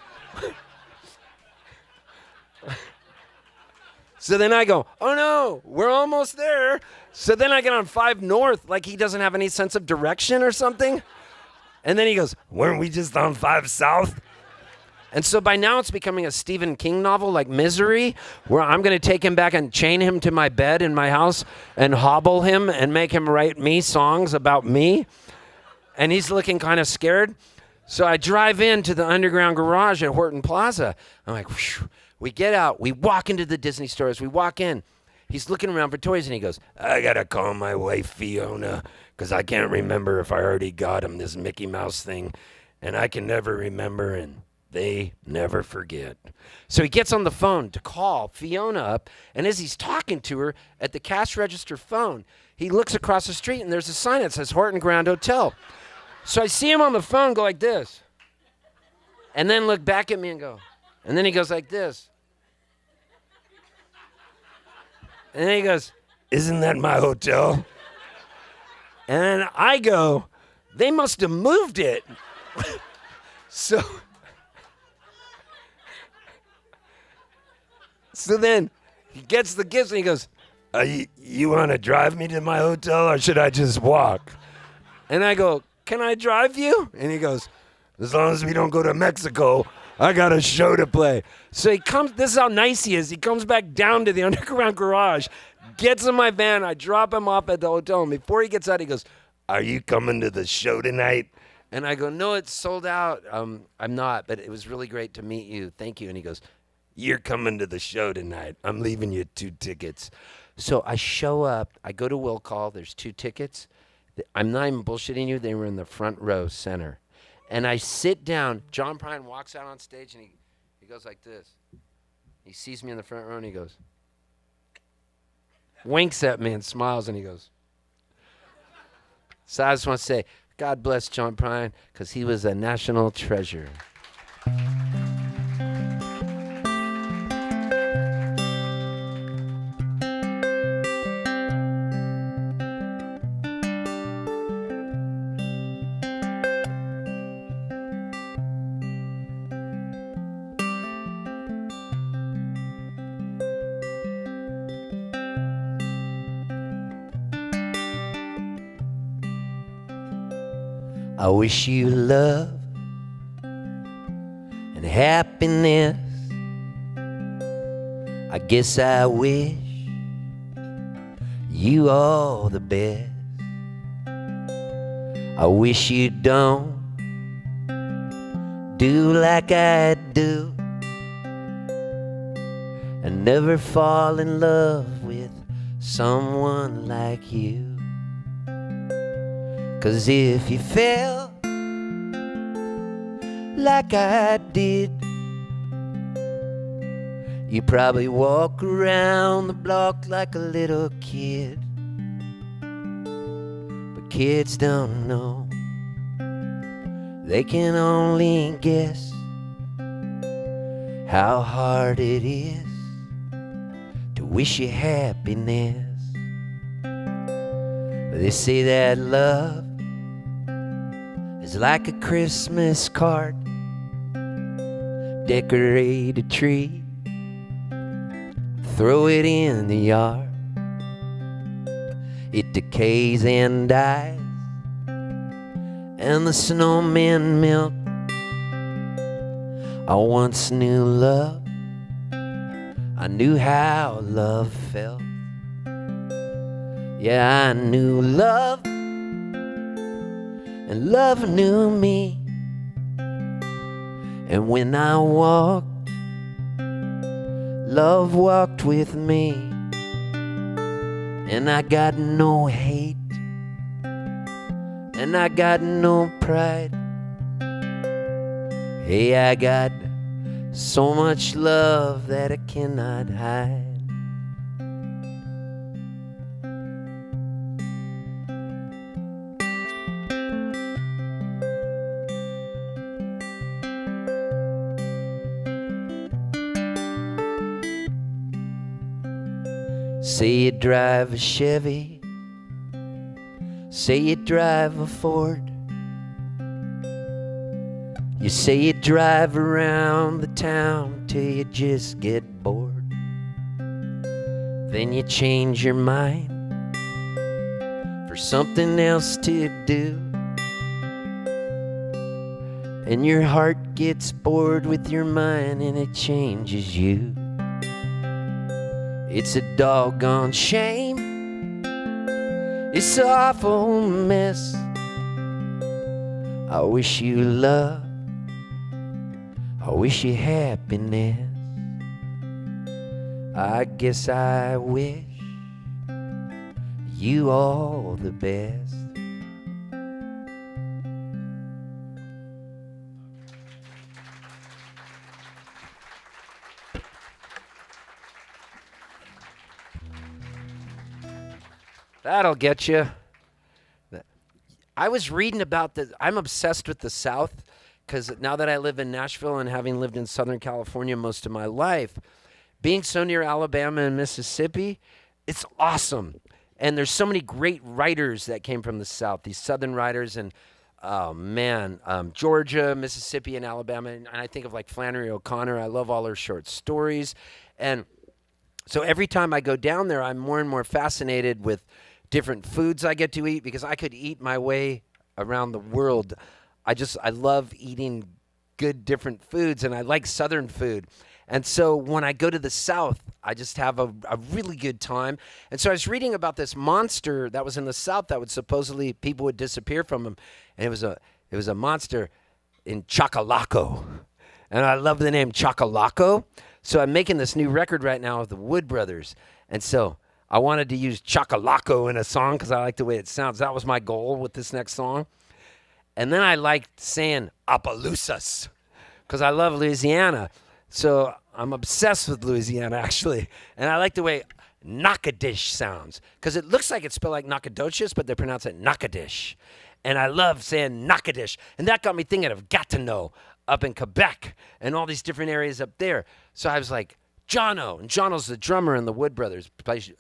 S1: So then I go, oh no, we're almost there. So then I get on 5 North, like he doesn't have any sense of direction or something. And then he goes, weren't we just on 5 South? And so by now it's becoming a Stephen King novel like Misery, where I'm going to take him back and chain him to my bed in my house and hobble him and make him write me songs about me. And he's looking kind of scared. So I drive into the underground garage at Horton Plaza. I'm like, whew. We get out. We walk into the Disney store. As we walk in, he's looking around for toys, and he goes, I got to call my wife, Fiona, because I can't remember if I already got him this Mickey Mouse thing, and I can never remember, and they never forget. So he gets on the phone to call Fiona up, and as he's talking to her at the cash register phone, he looks across the street, and there's a sign that says Horton Grand Hotel. So I see him on the phone go like this, and then look back at me and go, and then he goes like this. And then he goes, isn't that my hotel? And then I go, they must have moved it. So then he gets the gifts and he goes, you want to drive me to my hotel or should I just walk? And I go, can I drive you? And he goes, as long as we don't go to Mexico, I got a show to play. So he comes, this is how nice he is. He comes back down to the underground garage, gets in my van. I drop him off at the hotel. And before he gets out, he goes, are you coming to the show tonight? And I go, no, it's sold out. I'm not, but it was really great to meet you. Thank you. And he goes, you're coming to the show tonight. I'm leaving you 2 tickets. So I show up. I go to Will Call. There's 2 tickets. I'm not even bullshitting you. They were in the front row center. And I sit down. John Prine walks out on stage, and he goes like this. He sees me in the front row, and he goes, winks at me and smiles, and he goes. So I just want to say, God bless John Prine, because he was a national treasure. I wish you love and happiness. I guess I wish you all the best. I wish you don't do like I do and never fall in love with someone like you. 'Cause if you fell like I did, you probably walk around the block like a little kid. But kids don't know, they can only guess how hard it is to wish you happiness. They say that love is like a Christmas card, decorate a tree, throw it in the yard. It decays and dies, and the snowmen melt. I once knew love, I knew how love felt. Yeah, I knew love, and love knew me. And when I walked, love walked with me. And I got no hate, and I got no pride. Hey, I got so much love that I cannot hide. say you drive a Chevy, say you drive a Ford. You say you drive around the town till you just get bored. Then you change your mind for something else to do. And your heart gets bored with your mind and it changes you. It's a doggone shame. It's an awful mess. I wish you love. I wish you happiness. I guess I wish you all the best. That'll get you. I was reading about the. I'm obsessed with the South because now that I live in Nashville and having lived in Southern California most of my life, being so near Alabama and Mississippi, it's awesome. And there's so many great writers that came from the South, these Southern writers, and Georgia, Mississippi, and Alabama. And I think of like Flannery O'Connor. I love all her short stories. And so every time I go down there, I'm more and more fascinated with different foods I get to eat because I could eat my way around the world. I love eating good different foods, and I like Southern food. And so when I go to the South, I just have a really good time. And so I was reading about this monster that was in the South that would supposedly people would disappear from him. And it was a monster in Chocolaco. And I love the name Chocolaco. So I'm making this new record right now with the Wood Brothers. And so I wanted to use Chocolaco in a song because I like the way it sounds. That was my goal with this next song. And then I liked saying Opelousas because I love Louisiana. So I'm obsessed with Louisiana, actually. And I like the way Natchitoches sounds because it looks like it's spelled like Nacogdoches, but they pronounce it Natchitoches. And I love saying Natchitoches. And that got me thinking of Gatineau up in Quebec and all these different areas up there. So I was like, Jono. And Jono's the drummer in the Wood Brothers, plays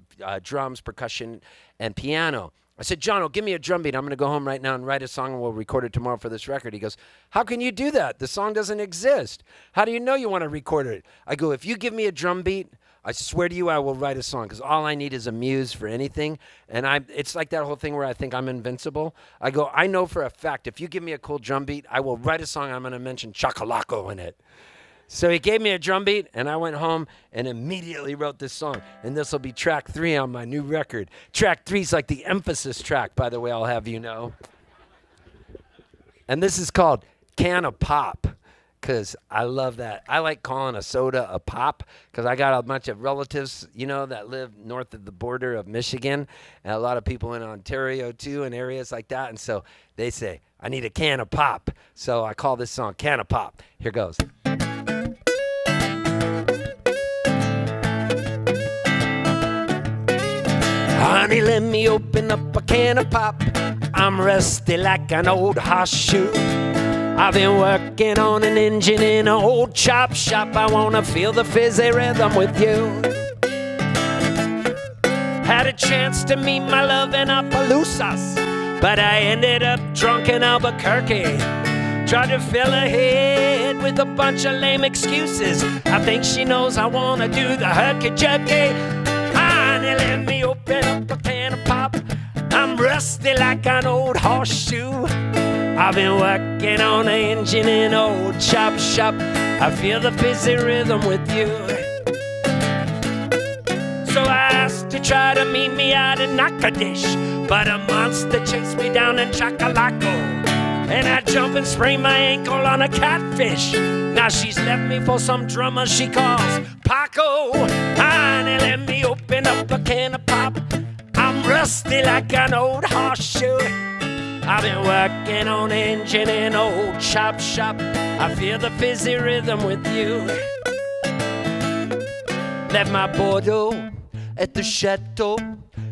S1: drums, percussion, and piano. I said, Jono, give me a drum beat. I'm going to go home right now and write a song, and we'll record it tomorrow for this record. He goes, how can you do that? The song doesn't exist. How do you know you want to record it? I go, if you give me a drum beat, I swear to you I will write a song because all I need is a muse for anything. And it's like that whole thing where I think I'm invincible. I go, I know for a fact if you give me a cool drum beat, I will write a song. I'm going to mention Chocolaco in it. So he gave me a drum beat, and I went home and immediately wrote this song. And this will be track 3 on my new record. Track 3 is like the emphasis track, by the way, I'll have you know. And this is called Can of Pop, because I love that. I like calling a soda a pop, because I got a bunch of relatives, that live north of the border of Michigan, and a lot of people in Ontario, too, and areas like that. And so they say, I need a can of pop. So I call this song Can of Pop. Here goes. Honey, let me open up a can of pop. I'm rusty like an old horseshoe. I've been working on an engine in an old chop shop. I wanna feel the fizzy rhythm with you. Had a chance to meet my love in Opelousas, but I ended up drunk in Albuquerque. Tried to fill her head with a bunch of lame excuses. I think she knows I wanna do the herky-jerky. Honey, let me open up a can of pop. I'm rusty like an old horseshoe. I've been working on an engine in an old chop shop. I feel the busy rhythm with you. So I asked to try to meet me out in Natchitoches, but a monster chased me down in Chocolaco. And I jump and sprain my ankle on a catfish. Now she's left me for some drummer she calls Paco. Honey, let me open up a can of pop. I'm rusty like an old horseshoe. I've been working on an engine in an old chop shop. I feel the fizzy rhythm with you. Left my Bordeaux at the chateau.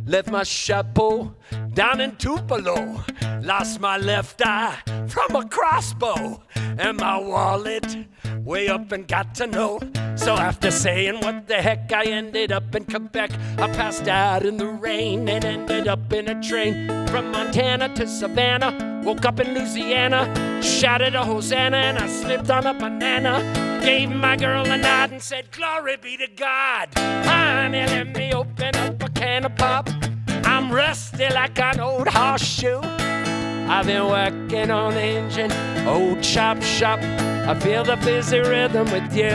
S1: Left my chapeau down in Tupelo. Lost my left eye from a crossbow. And my wallet
S2: way up in Gatineau. So after saying what the heck, I ended up in Quebec. I passed out in the rain and ended up in a train from Montana to Savannah. Woke up in Louisiana, shouted a hosanna, and I slipped on a banana. Gave my girl a nod and said, glory be to God. Honey, let me open up a can of pop. I'm rusty like an old horseshoe. I've been working on the engine, old chop shop. I feel the busy rhythm with you.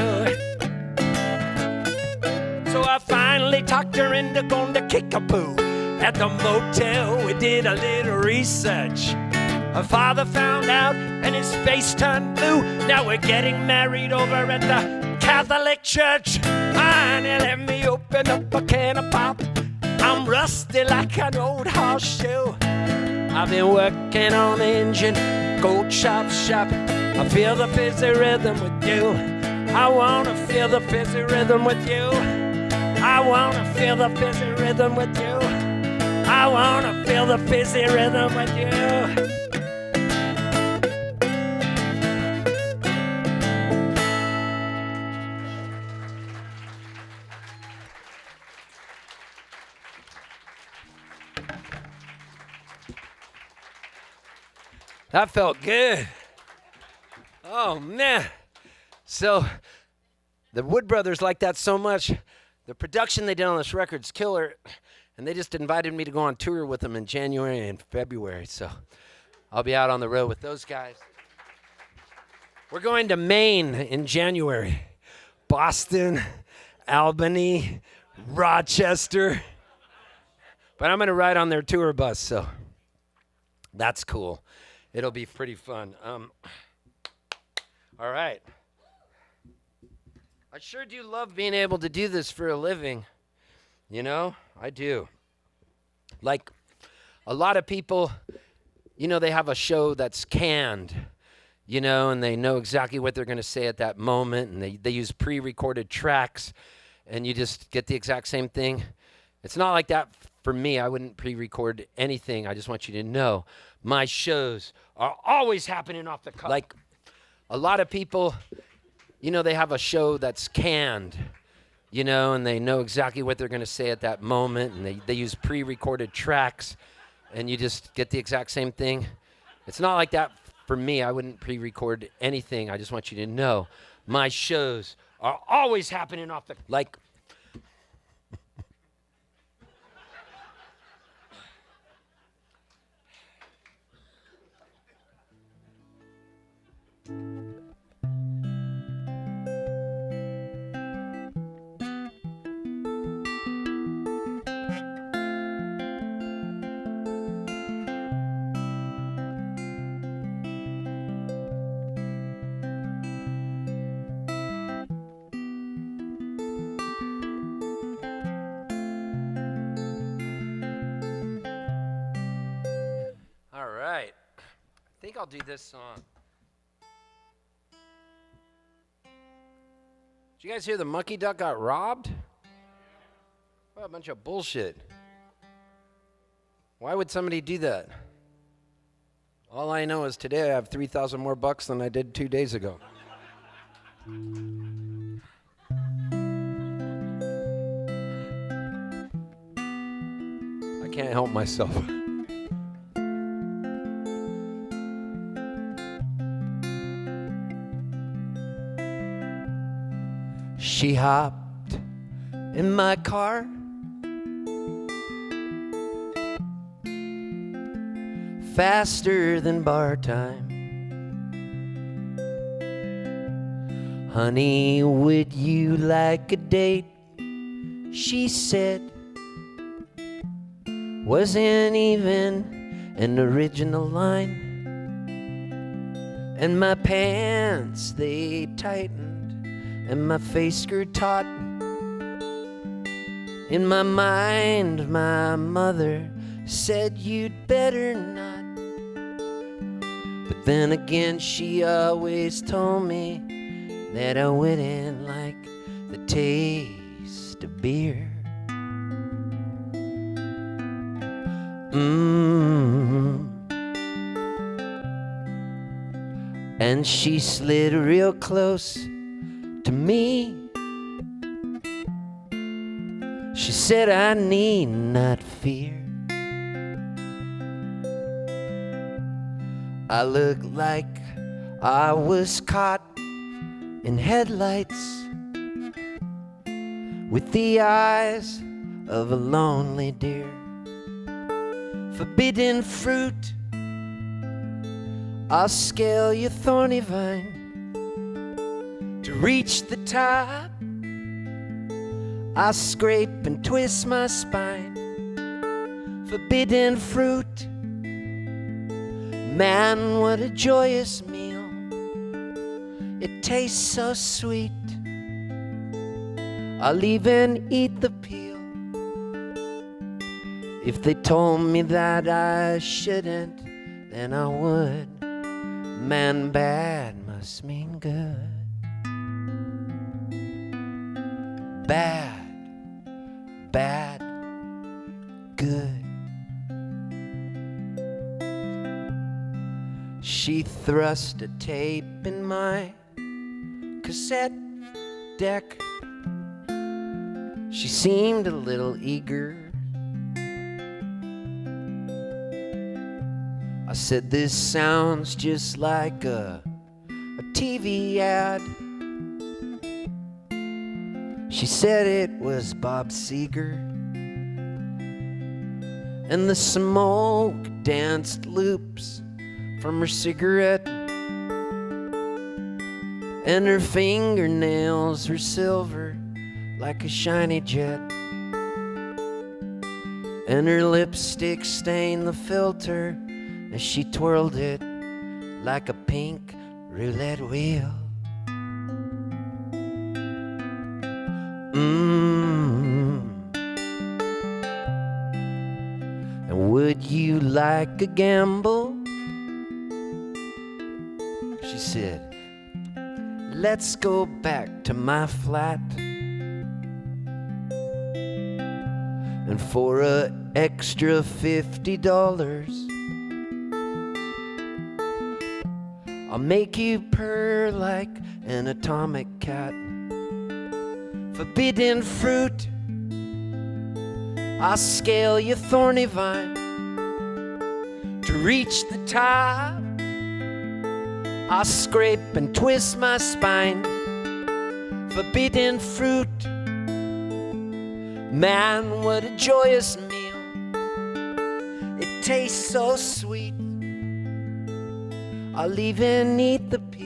S2: So I finally talked her into going to Kickapoo. At the motel, we did a little research. Her father found out and his face turned blue. Now we're getting married over at the Catholic Church. Honey, let me open up a can of pop. I'm rusty like an old horseshoe. I've been working on the engine, go chop shop. I feel the busy rhythm with you. I wanna feel the busy rhythm with you. I wanna feel the busy rhythm with you. I wanna feel the busy rhythm with you. That felt good. Oh, man. So the Wood Brothers like that so much. The production they did on this record's killer, and they just invited me to go on tour with them in January and February. So I'll be out on the road with those guys. We're going to Maine in January. Boston, Albany, Rochester. But I'm going to ride on their tour bus, so that's cool. It'll be pretty fun. All right. I sure do love being able to do this for a living. You know, I do. Like, a lot of people, you know, they have a show that's canned, you know, and they know exactly what they're going to say at that moment, and they use pre-recorded tracks, and you just get the exact same thing. It's not like that for me. I wouldn't pre-record anything. I just want you to know my shows are always happening off the cuff. Like, a lot of people, you know, they have a show that's canned, you know, and they know exactly what they're going to say at that moment, and they use pre-recorded tracks, and you just get the exact same thing. It's not like that for me. I wouldn't pre-record anything. I just want you to know my shows are always happening off the, like, I think I'll do this song. Did you guys hear the Mucky duck got robbed? What a bunch of bullshit. Why would somebody do that? All I know is today I have 3,000 more bucks than I did 2 days ago. I can't help myself. She hopped in my car, faster than bar time. Honey, would you like a date? She said. Wasn't even an original line. And my pants, they tightened, and my face grew taut. In my mind, my mother said you'd better not. But then again, she always told me that I wouldn't like the taste of beer. And she slid real close
S1: to me. She said I need not fear. I looked like I was caught in headlights with the eyes of a lonely deer. Forbidden fruit, I'll scale your thorny vine to reach the top. I scrape and twist my spine. Forbidden fruit, man, what a joyous meal. It tastes so sweet, I'll even eat the peel. If they told me that I shouldn't, then I would. Man, bad must mean good. Bad, bad, good. She thrust a tape in my cassette deck. She seemed a little eager. I said, this sounds just like a TV ad. She said it was Bob Seger, and the smoke danced loops from her cigarette, and her fingernails were silver like a shiny jet, and her lipstick stained the filter as she twirled it like a pink roulette wheel. And would you like a gamble? She said, let's go back to my flat, and for an extra $50 I'll make you purr like an atomic cat. Forbidden fruit, I'll scale your thorny vine to reach the top. I'll scrape and twist my spine. Forbidden fruit, man, what a joyous meal. It tastes so sweet, I'll even eat the peel.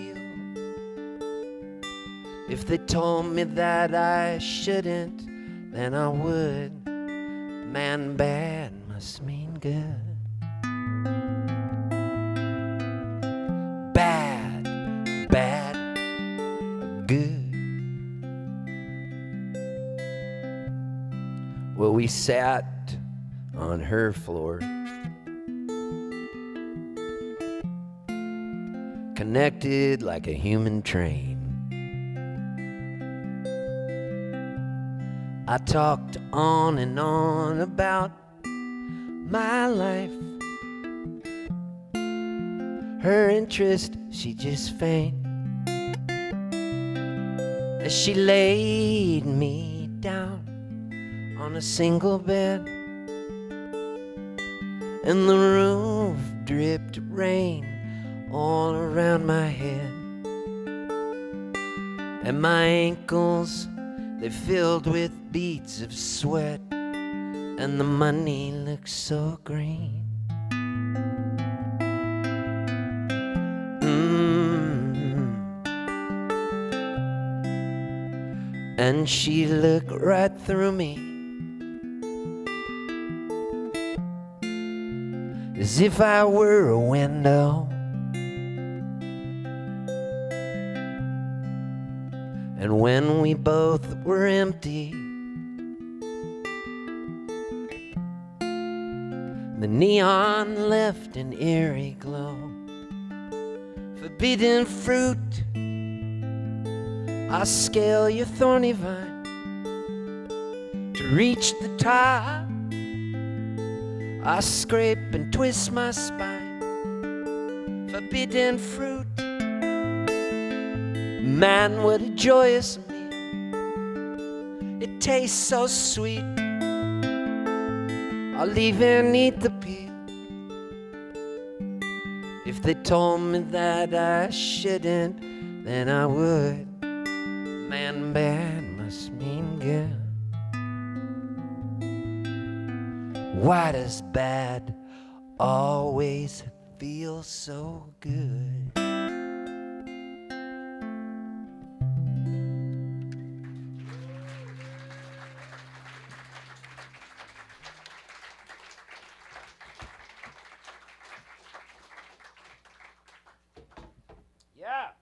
S1: If they told me that I shouldn't, then I would. Man, bad must mean good. Bad, bad, good. Well, we sat on her floor, connected like a human train. I talked on and on about my life. Her interest, she just faint as she laid me down on a single bed, and the roof dripped rain all around my head, and my ankles, they filled with beads of sweat, and the money looked so green. And she looked right through me, as if I were a window. And when we both were empty, the neon left an eerie glow. Forbidden fruit, I scale your thorny vine to reach the top. I scrape and twist my spine. Forbidden fruit,
S2: Man, what a joyous meal. It tastes so sweet. I'll even eat the peel. If they told me that I shouldn't, then I would. Man, bad must mean good. Why does bad always feel so good? Yeah.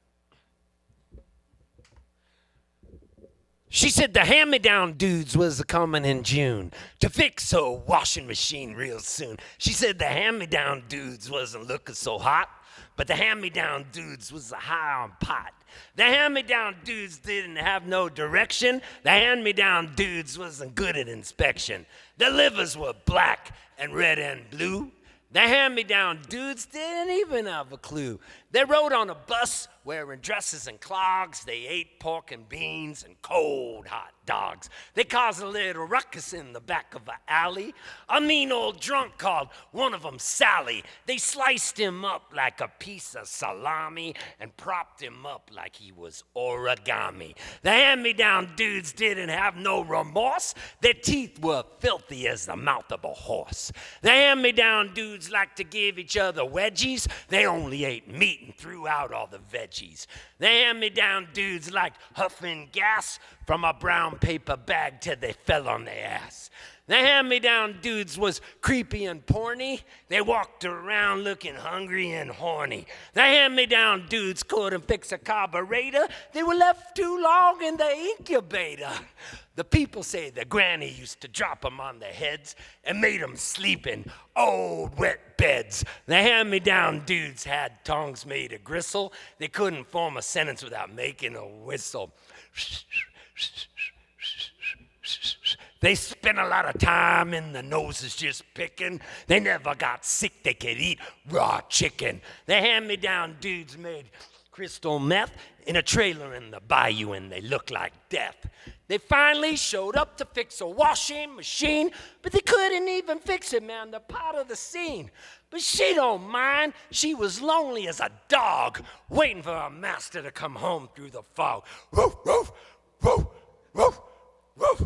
S2: She said the hand-me-down dudes was a-coming in June to fix a washing machine real soon. She said the hand-me-down dudes wasn't looking so hot, but the hand-me-down dudes was high on pot. The hand-me-down dudes didn't have no direction. The hand-me-down dudes wasn't good at inspection. The livers were black and red and blue. The hand-me-down dudes didn't even have a clue. They rode on a bus wearing dresses and clogs. They ate pork and beans and cold hot dogs. They caused a little ruckus in the back of an alley. A mean old drunk called one of them Sally. They sliced him up like a piece of salami and propped him up like he was origami. The hand-me-down dudes didn't have no remorse. Their teeth were filthy as the mouth of a horse. The hand-me-down dudes liked to give each other wedgies. They only ate meat and threw out all the veggies. The hand-me-down dudes liked huffing gas from a brown paper bag till they fell on their ass. The hand-me-down dudes was creepy and porny. They walked around looking hungry and horny. The hand-me-down dudes couldn't fix a carburetor. They were left too long in the incubator. The people say the granny used to drop them on their heads and made them sleep in old wet beds. The hand-me-down dudes had tongues made of gristle. They couldn't form a sentence without making a whistle. They spent a lot of time in the noses just picking. They never got sick. They could eat raw chicken. The hand-me-down dudes made crystal meth in a trailer in the bayou, and they looked like death. They finally showed up to fix a washing machine, but they couldn't even fix it, man. They're part of the scene. But she don't mind. She was lonely as a dog, waiting for her master to come home through the fog. Woof, woof, woof, woof, woof.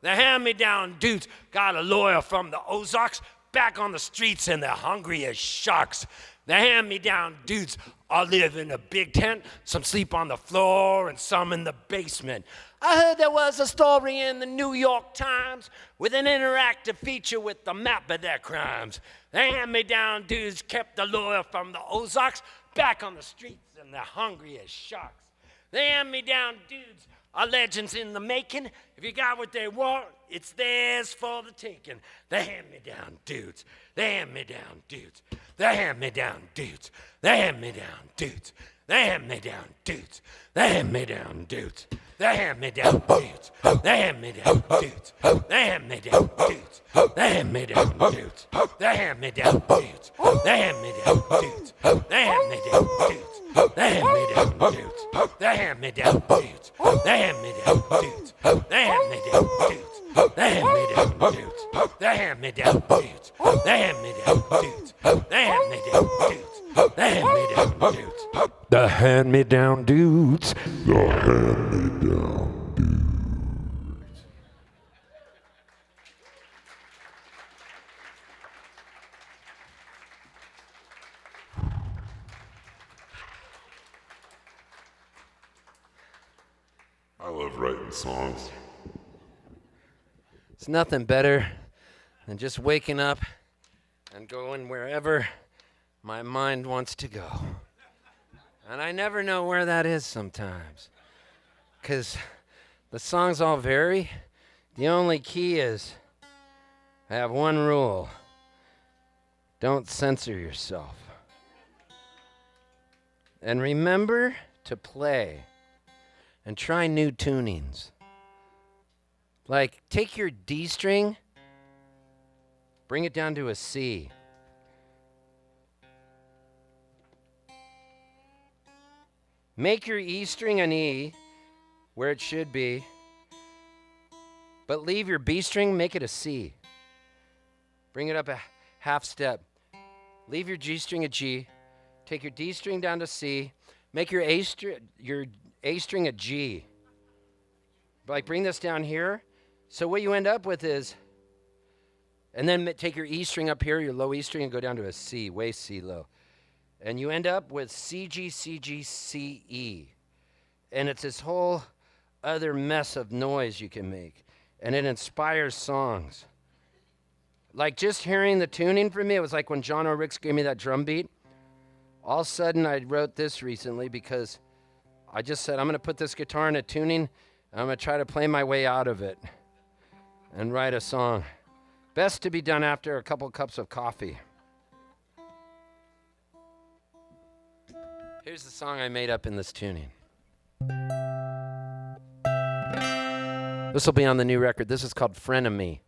S2: The hand-me-down dudes got a lawyer from the Ozarks back on the streets, and they're hungry as sharks. The hand-me-down dudes all live in a big tent. Some sleep on the floor and some in the basement. I heard there was a story in the New York Times with an interactive feature with the map of their crimes. The hand-me-down dudes kept the lawyer from the Ozarks back on the streets, and they're hungry as sharks. The hand-me-down dudes are legends in the making. If you got what they want, it's theirs for the taking. The hand-me-down dudes, the hand-me-down dudes, the hand-me-down dudes, the hand-me-down dudes, the hand-me-down dudes, the hand-me-down dudes, the hand-me-down dudes, the hand-me-down dudes, the hand-me-down dudes, the hand-me-down dudes, the hand-me-down dudes, the hand-me-down dudes, the hand-me-down dudes. The hand-me-down dudes, the hand-me-down dudes, the hand-me-down dudes, the hand-me-down dudes, the hand-me-down dudes, the hand-me-down dudes, the hand-me-down dudes, the hand-me-down dudes, the hand-me-down dudes, the hand-me-down dudes, the hand-me-down dudes.
S3: I love writing songs.
S2: It's nothing better than just waking up and going wherever my mind wants to go. And I never know where that is sometimes, because the songs all vary. The only key is I have one rule: don't censor yourself. And remember to play and try new tunings. Like, take your D string, bring it down to a C. Make your E string an E where it should be, but leave your B string, make it a C. Bring it up a half step. Leave your G string a G. Take your D string down to C. Make your A string a G. Like bring this down here. So what you end up with is, and then take your E string up here, your low E string, and go down to a C, way C low. And you end up with C, G, C, G, C, E. And it's this whole other mess of noise you can make. And it inspires songs. Like just hearing the tuning from me, it was like when John O'Ricks gave me that drum beat. All of a sudden, I wrote this recently because I just said, I'm going to put this guitar in a tuning, and I'm going to try to play my way out of it and write a song. Best to be done after a couple cups of coffee. Here's the song I made up in this tuning. This will be on the new record. This is called Frenemy.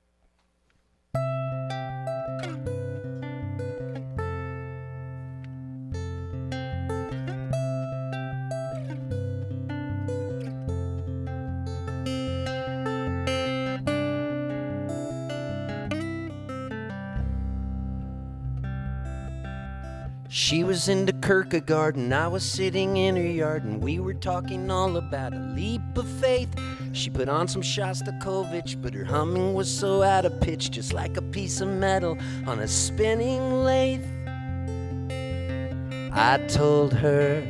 S2: She was into Kierkegaard and I was sitting in her yard and we were talking all about a leap of faith. She put on some Shostakovich, but her humming was so out of pitch, just like a piece of metal on a spinning lathe. I told her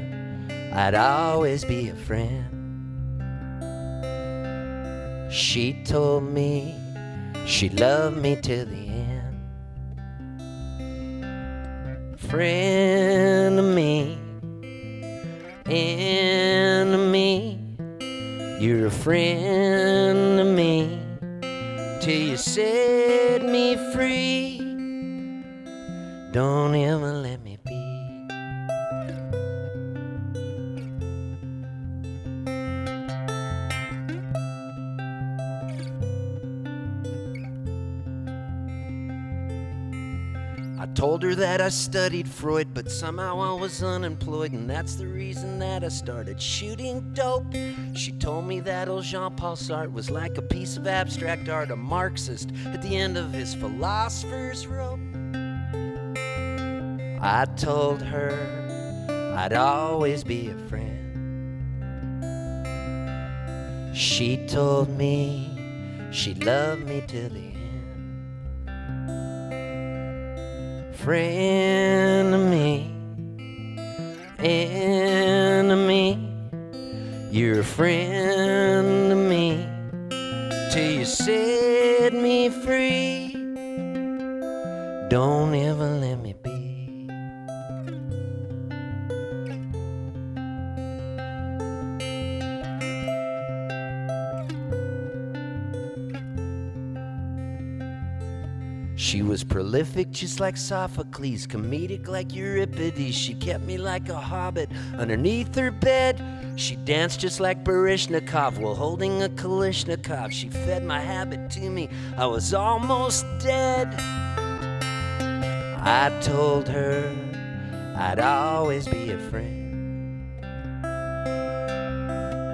S2: I'd always be a friend. She told me she'd love me till the end. Friend of me, enemy, you're a friend of me till you set me free. Don't ever let me be. I told her that I studied Freud, but somehow I was unemployed, and that's the reason that I started shooting dope. She told me that old Jean-Paul Sartre was like a piece of abstract art, a Marxist at the end of his philosopher's rope. I told her I'd always be a friend. She told me she'd love me till the end. Friend of me, enemy, you're a friend of me till you set me free. Don't ever let me be. She was prolific just like Sophocles, comedic like Euripides. She kept me like a hobbit underneath her bed. She danced just like Baryshnikov while holding a Kalashnikov. She fed my habit to me, I was almost dead. I told her I'd always be a friend.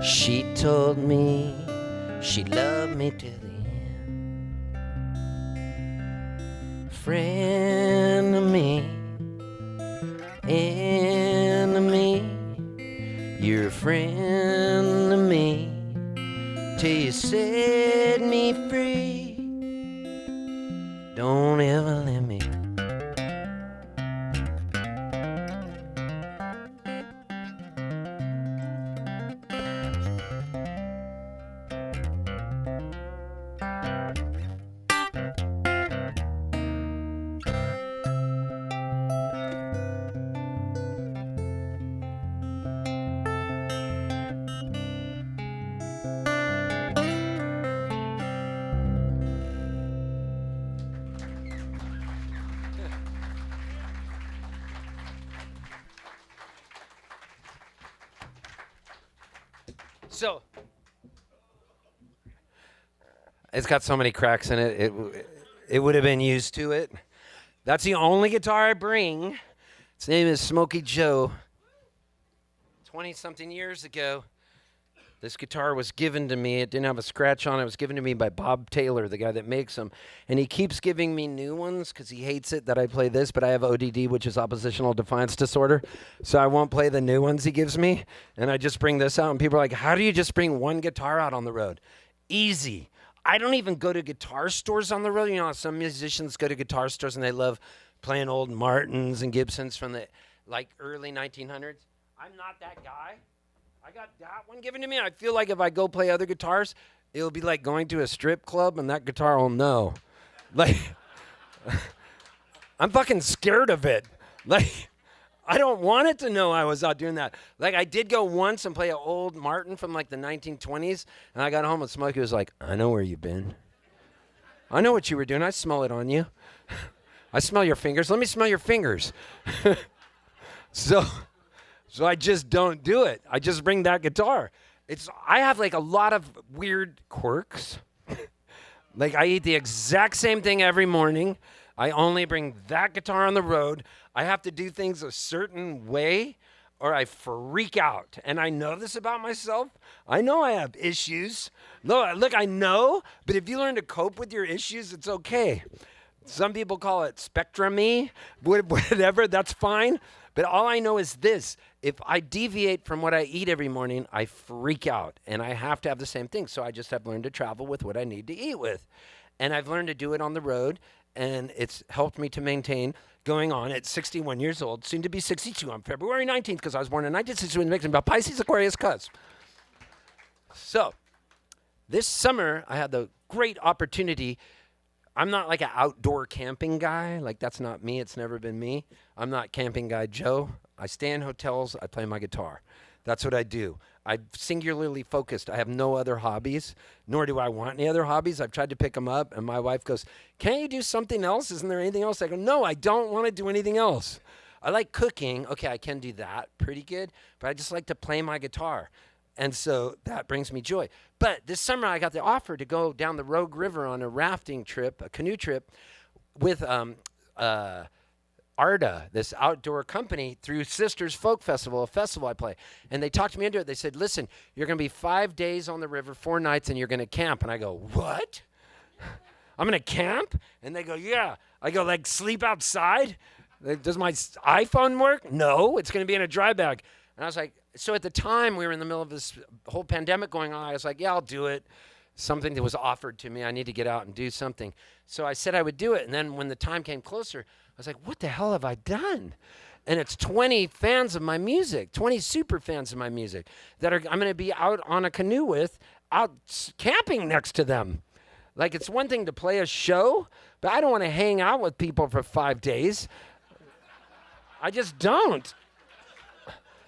S2: She told me she'd love me till the end. Friend of me, enemy, you're a friend of me till you set me free. Don't ever let me. So, it's got so many cracks in it, it would have been used to it. That's the only guitar I bring. Its name is Smokey Joe. It's 20-something years ago, this guitar was given to me. It didn't have a scratch on it. It was given to me by Bob Taylor, the guy that makes them. And he keeps giving me new ones because he hates it that I play this, but I have ODD, which is oppositional defiance disorder. So I won't play the new ones he gives me. And I just bring this out. And people are like, how do you just bring one guitar out on the road? Easy. I don't even go to guitar stores on the road. You know, some musicians go to guitar stores and they love playing old Martins and Gibsons from the early 1900s. I'm not that guy. I got that one given to me. I feel like if I go play other guitars, it'll be like going to a strip club and that guitar will know. Like, I'm fucking scared of it. Like, I don't want it to know I was out doing that. Like, I did go once and play an old Martin from like the 1920s, and I got home and Smokey was like, I know where you've been. I know what you were doing. I smell it on you. I smell your fingers. Let me smell your fingers. So I just don't do it. I just bring that guitar. I have like a lot of weird quirks. Like I eat the exact same thing every morning. I only bring that guitar on the road. I have to do things a certain way or I freak out. And I know this about myself. I know I have issues. Look, I know, but if you learn to cope with your issues, it's okay. Some people call it spectrum-y, whatever, that's fine. But all I know is this. If I deviate from what I eat every morning, I freak out. And I have to have the same thing. So I just have learned to travel with what I need to eat with. And I've learned to do it on the road. And it's helped me to maintain going on at 61 years old, soon to be 62 on February 19th, because I was born in 1962, mixing about Pisces, Aquarius, cusp. So this summer, I had the great opportunity. I'm not like an outdoor camping guy. Like, that's not me. It's never been me. I'm not camping guy Joe. I stay in hotels. I play my guitar. That's what I do. I'm singularly focused. I have no other hobbies, nor do I want any other hobbies. I've tried to pick them up, and my wife goes, can't you do something else? Isn't there anything else? I go, no, I don't want to do anything else. I like cooking. Okay, I can do that pretty good, but I just like to play my guitar. And so that brings me joy. But this summer I got the offer to go down the Rogue River on a rafting trip, a canoe trip, with Arda, this outdoor company, through Sisters Folk Festival, a festival I play. And they talked me into it. They said, listen, you're going to be 5 days on the river, 4 nights, and you're going to camp. And I go, what? I'm going to camp? And they go, yeah. I go, like, sleep outside? Does my iPhone work? No, it's going to be in a dry bag. And I was like, so at the time we were in the middle of this whole pandemic going on, I was like, yeah, I'll do it. Something that was offered to me. I need to get out and do something. So I said I would do it. And then when the time came closer, I was like, what the hell have I done? And it's 20 fans of my music, 20 super fans of my music that I'm going to be out on a canoe with, out camping next to them. Like, it's one thing to play a show, but I don't want to hang out with people for 5 days. I just don't.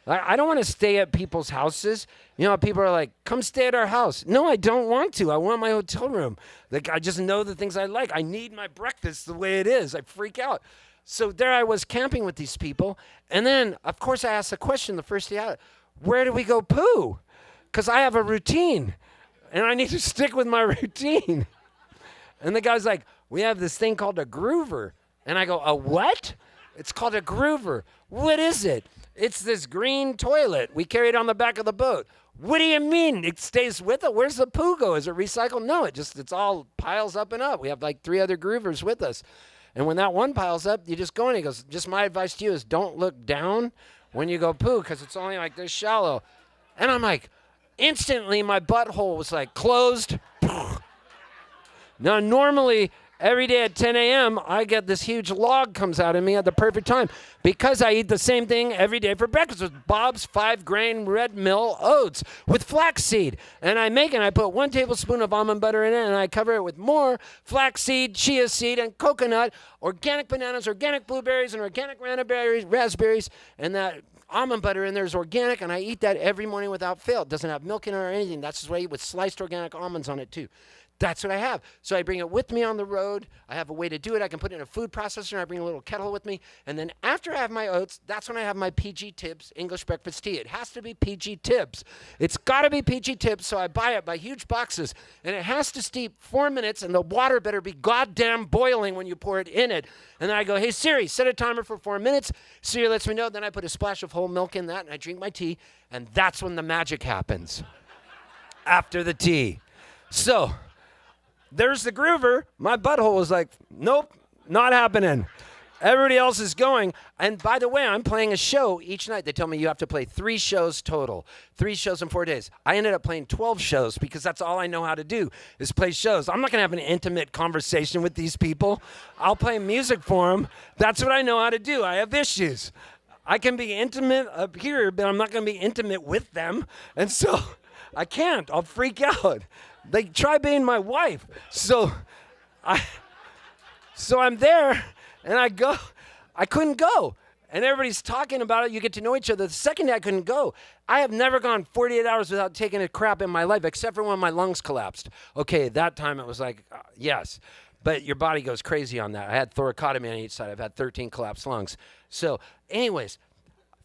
S2: I don't want to stay at people's houses. You know, people are like, come stay at our house. No, I don't want to. I want my hotel room. Like, I just know the things I like. I need my breakfast the way it is. I freak out. So there I was camping with these people. And then, of course, I asked the question the first day out, where do we go poo? Because I have a routine. And I need to stick with my routine. And the guy's like, we have this thing called a groover. And I go, a what? It's called a groover. What is it? It's this green toilet. We carry it on the back of the boat. What do you mean? It stays with it? Where's the poo go? Is it recycled? No, it's all piles up and up. We have like 3 other groovers with us. And when that one piles up, you just go in. He goes, just my advice to you is don't look down when you go poo because it's only like this shallow. And I'm like, instantly my butthole was like closed. Now, normally, every day at 10 a.m., I get this huge log comes out of me at the perfect time because I eat the same thing every day for breakfast with Bob's 5-grain red mill oats with flaxseed. And I put 1 tablespoon of almond butter in it, and I cover it with more flaxseed, chia seed, and coconut, organic bananas, organic blueberries, and organic raspberries, and that almond butter in there is organic, and I eat that every morning without fail. It doesn't have milk in it or anything. That's just what I eat with sliced organic almonds on it, too. That's what I have. So I bring it with me on the road. I have a way to do it. I can put it in a food processor, and I bring a little kettle with me. And then after I have my oats, that's when I have my PG Tips English breakfast tea. It has to be PG Tips. It's got to be PG Tips, so I buy it by huge boxes. And it has to steep 4 minutes, and the water better be goddamn boiling when you pour it in it. And then I go, hey, Siri, set a timer for 4 minutes. Siri lets me know. Then I put a splash of whole milk in that, and I drink my tea. And that's when the magic happens after the tea. So there's the groover. My butthole was like, nope, not happening. Everybody else is going. And by the way, I'm playing a show each night. They tell me you have to play 3 shows total, 3 shows in 4 days. I ended up playing 12 shows because that's all I know how to do is play shows. I'm not going to have an intimate conversation with these people. I'll play music for them. That's what I know how to do. I have issues. I can be intimate up here, but I'm not going to be intimate with them. And so I can't. I'll freak out. They try being my wife. So I'm there, and I couldn't go. And everybody's talking about it. You get to know each other. The second day I couldn't go. I have never gone 48 hours without taking a crap in my life, except for when my lungs collapsed. Okay, that time it was like, yes. But your body goes crazy on that. I had thoracotomy on each side. I've had 13 collapsed lungs. So anyways,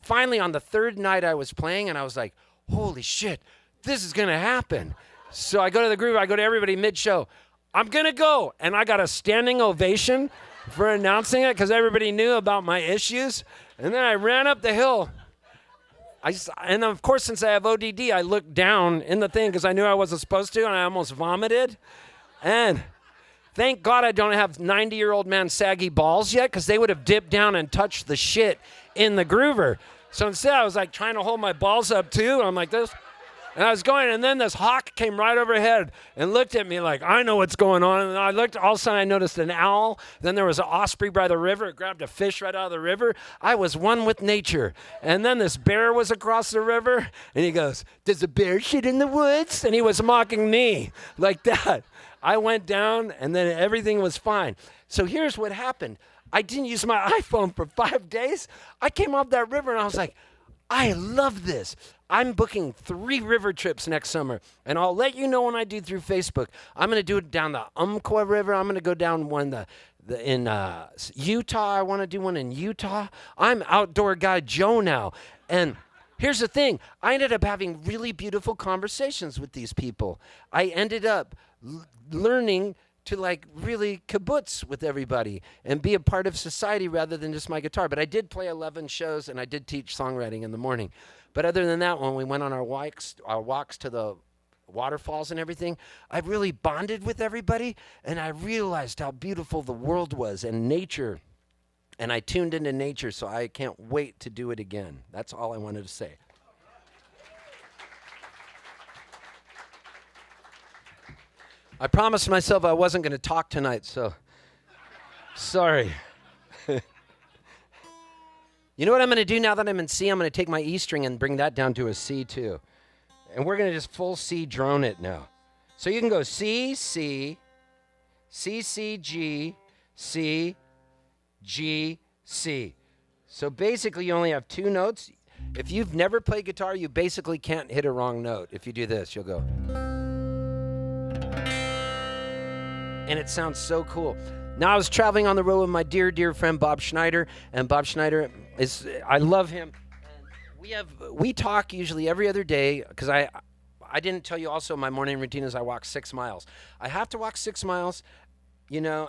S2: finally on the 3rd night I was playing, and I was like, holy shit, this is going to happen. So I go to the groove. I go to everybody mid-show. I'm going to go. And I got a standing ovation for announcing it because everybody knew about my issues. And then I ran up the hill. And of course, since I have ODD, I looked down in the thing because I knew I wasn't supposed to, and I almost vomited. And thank God I don't have 90-year-old man saggy balls yet because they would have dipped down and touched the shit in the groover. So instead, I was like trying to hold my balls up too. And I'm like this. And I was going, and then this hawk came right overhead and looked at me like, I know what's going on. And I looked, all of a sudden I noticed an owl. Then there was an osprey by the river. It grabbed a fish right out of the river. I was one with nature. And then this bear was across the river, and he goes, does a bear shit in the woods? And he was mocking me like that. I went down, and then everything was fine. So here's what happened. I didn't use my iPhone for 5 days. I came off that river, and I was like, I love this. I'm booking 3 river trips next summer, and I'll let you know when I do through Facebook. I'm going to do it down the Umpqua River. I'm going to go down one in Utah. I want to do one in Utah. I'm outdoor guy Joe now. And here's the thing. I ended up having really beautiful conversations with these people. I ended up learning to like really kibbutz with everybody and be a part of society rather than just my guitar. But I did play 11 shows, and I did teach songwriting in the morning. But other than that, when we went on our walks to the waterfalls and everything, I really bonded with everybody, and I realized how beautiful the world was and nature. And I tuned into nature, so I can't wait to do it again. That's all I wanted to say. I promised myself I wasn't going to talk tonight, so sorry. You know what I'm going to do now that I'm in C? I'm going to take my E string and bring that down to a C too. And we're going to just full C drone it now. So you can go C, C, C, C, G, C, G, C. So basically you only have 2 notes. If you've never played guitar, you basically can't hit a wrong note. If you do this, you'll go. And it sounds so cool. Now I was traveling on the road with my dear, dear friend Bob Schneider, and Bob Schneider I love him. We talk usually every other day because I didn't tell you also my morning routine is I walk 6 miles. I have to walk 6 miles,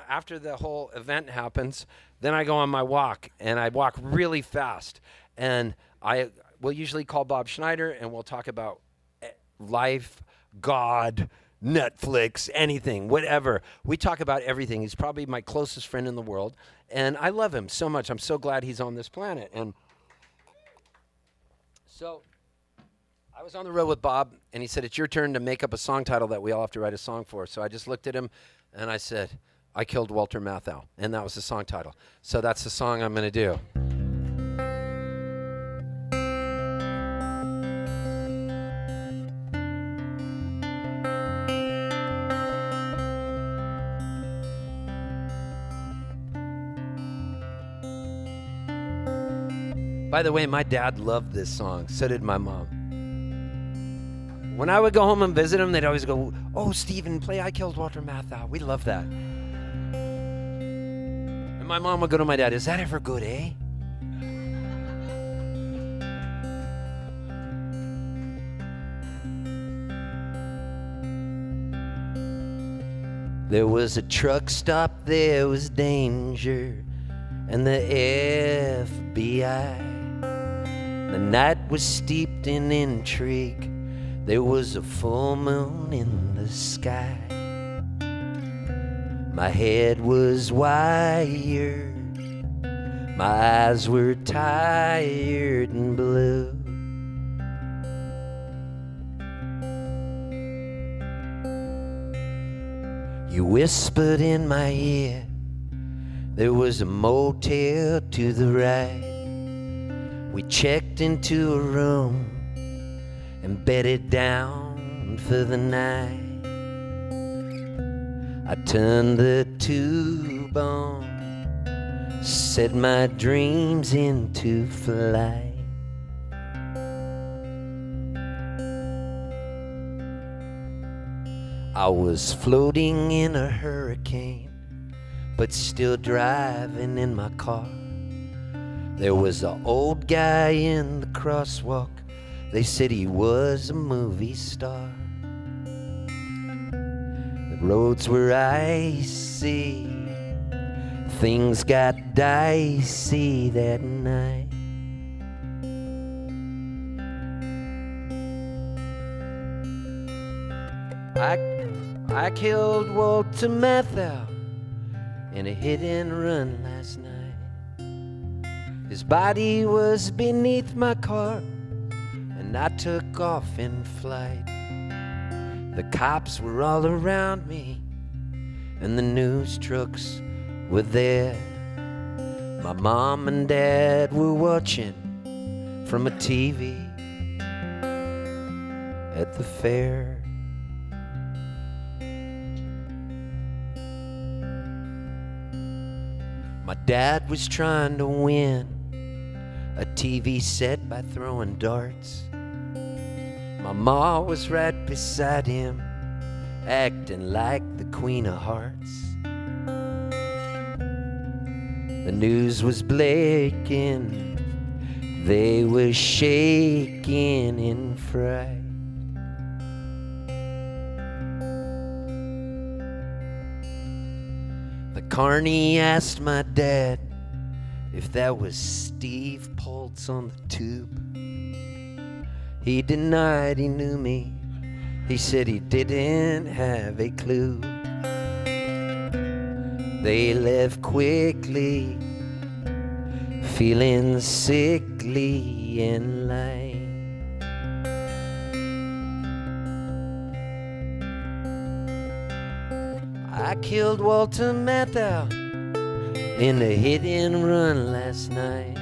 S2: after the whole event happens. Then I go on my walk, and I walk really fast. And I will usually call Bob Schneider, and we'll talk about life, God, Netflix, anything, whatever. We talk about everything. He's probably my closest friend in the world, and I love him so much. I'm so glad he's on this planet. And so I was on the road with Bob, and he said, it's your turn to make up a song title that we all have to write a song for. So I just looked at him, and I said, I killed Walter Matthau, and that was the song title. So that's the song I'm going to do. By the way, my dad loved this song. So did my mom. When I would go home and visit them, they'd always go, "Oh, Stephen, play I Killed Walter Matthau." We love that. And my mom would go to my dad, "Is that ever good, eh?" There was a truck stop, there was danger, and the FBI. The night was steeped in intrigue. There was a full moon in the sky. My head was wired. My eyes were tired and blue. You whispered in my ear, there was a motel to the right. We checked into a room and bedded down for the night. I turned the tube on, set my dreams into flight. I was floating in a hurricane, but still driving in my car. There was an old guy in the crosswalk. They said he was a movie star. The roads were icy. Things got dicey that night. I killed Walter Matthau in a hit and run last night. His body was beneath my car, and I took off in flight. The cops were all around me, and the news trucks were there. My mom and dad were watching from a TV at the fair. My dad was trying to win a TV set by throwing darts. My ma was right beside him, acting like the Queen of Hearts. The news was blinking, they were shaking in fright. The carney asked my dad if that was Steve Poltz on the tube. He denied he knew me. He said he didn't have a clue. They left quickly, feeling sickly and light. I killed Walter Matthau in a hit and run last night.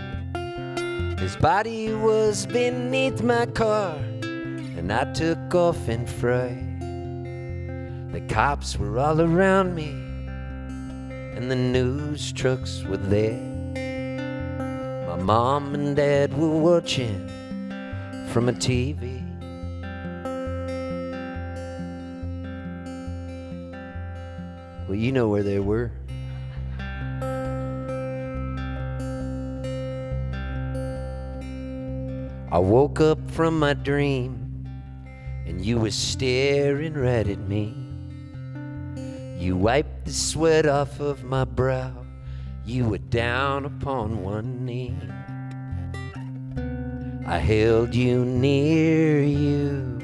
S2: His body was beneath my car, and I took off in fright. The cops were all around me, and the news trucks were there. My mom and dad were watching from a TV. Well, you know where they were. I woke up from my dream, and you were staring right at me. You wiped the sweat off of my brow. You were down upon one knee. I held you near you,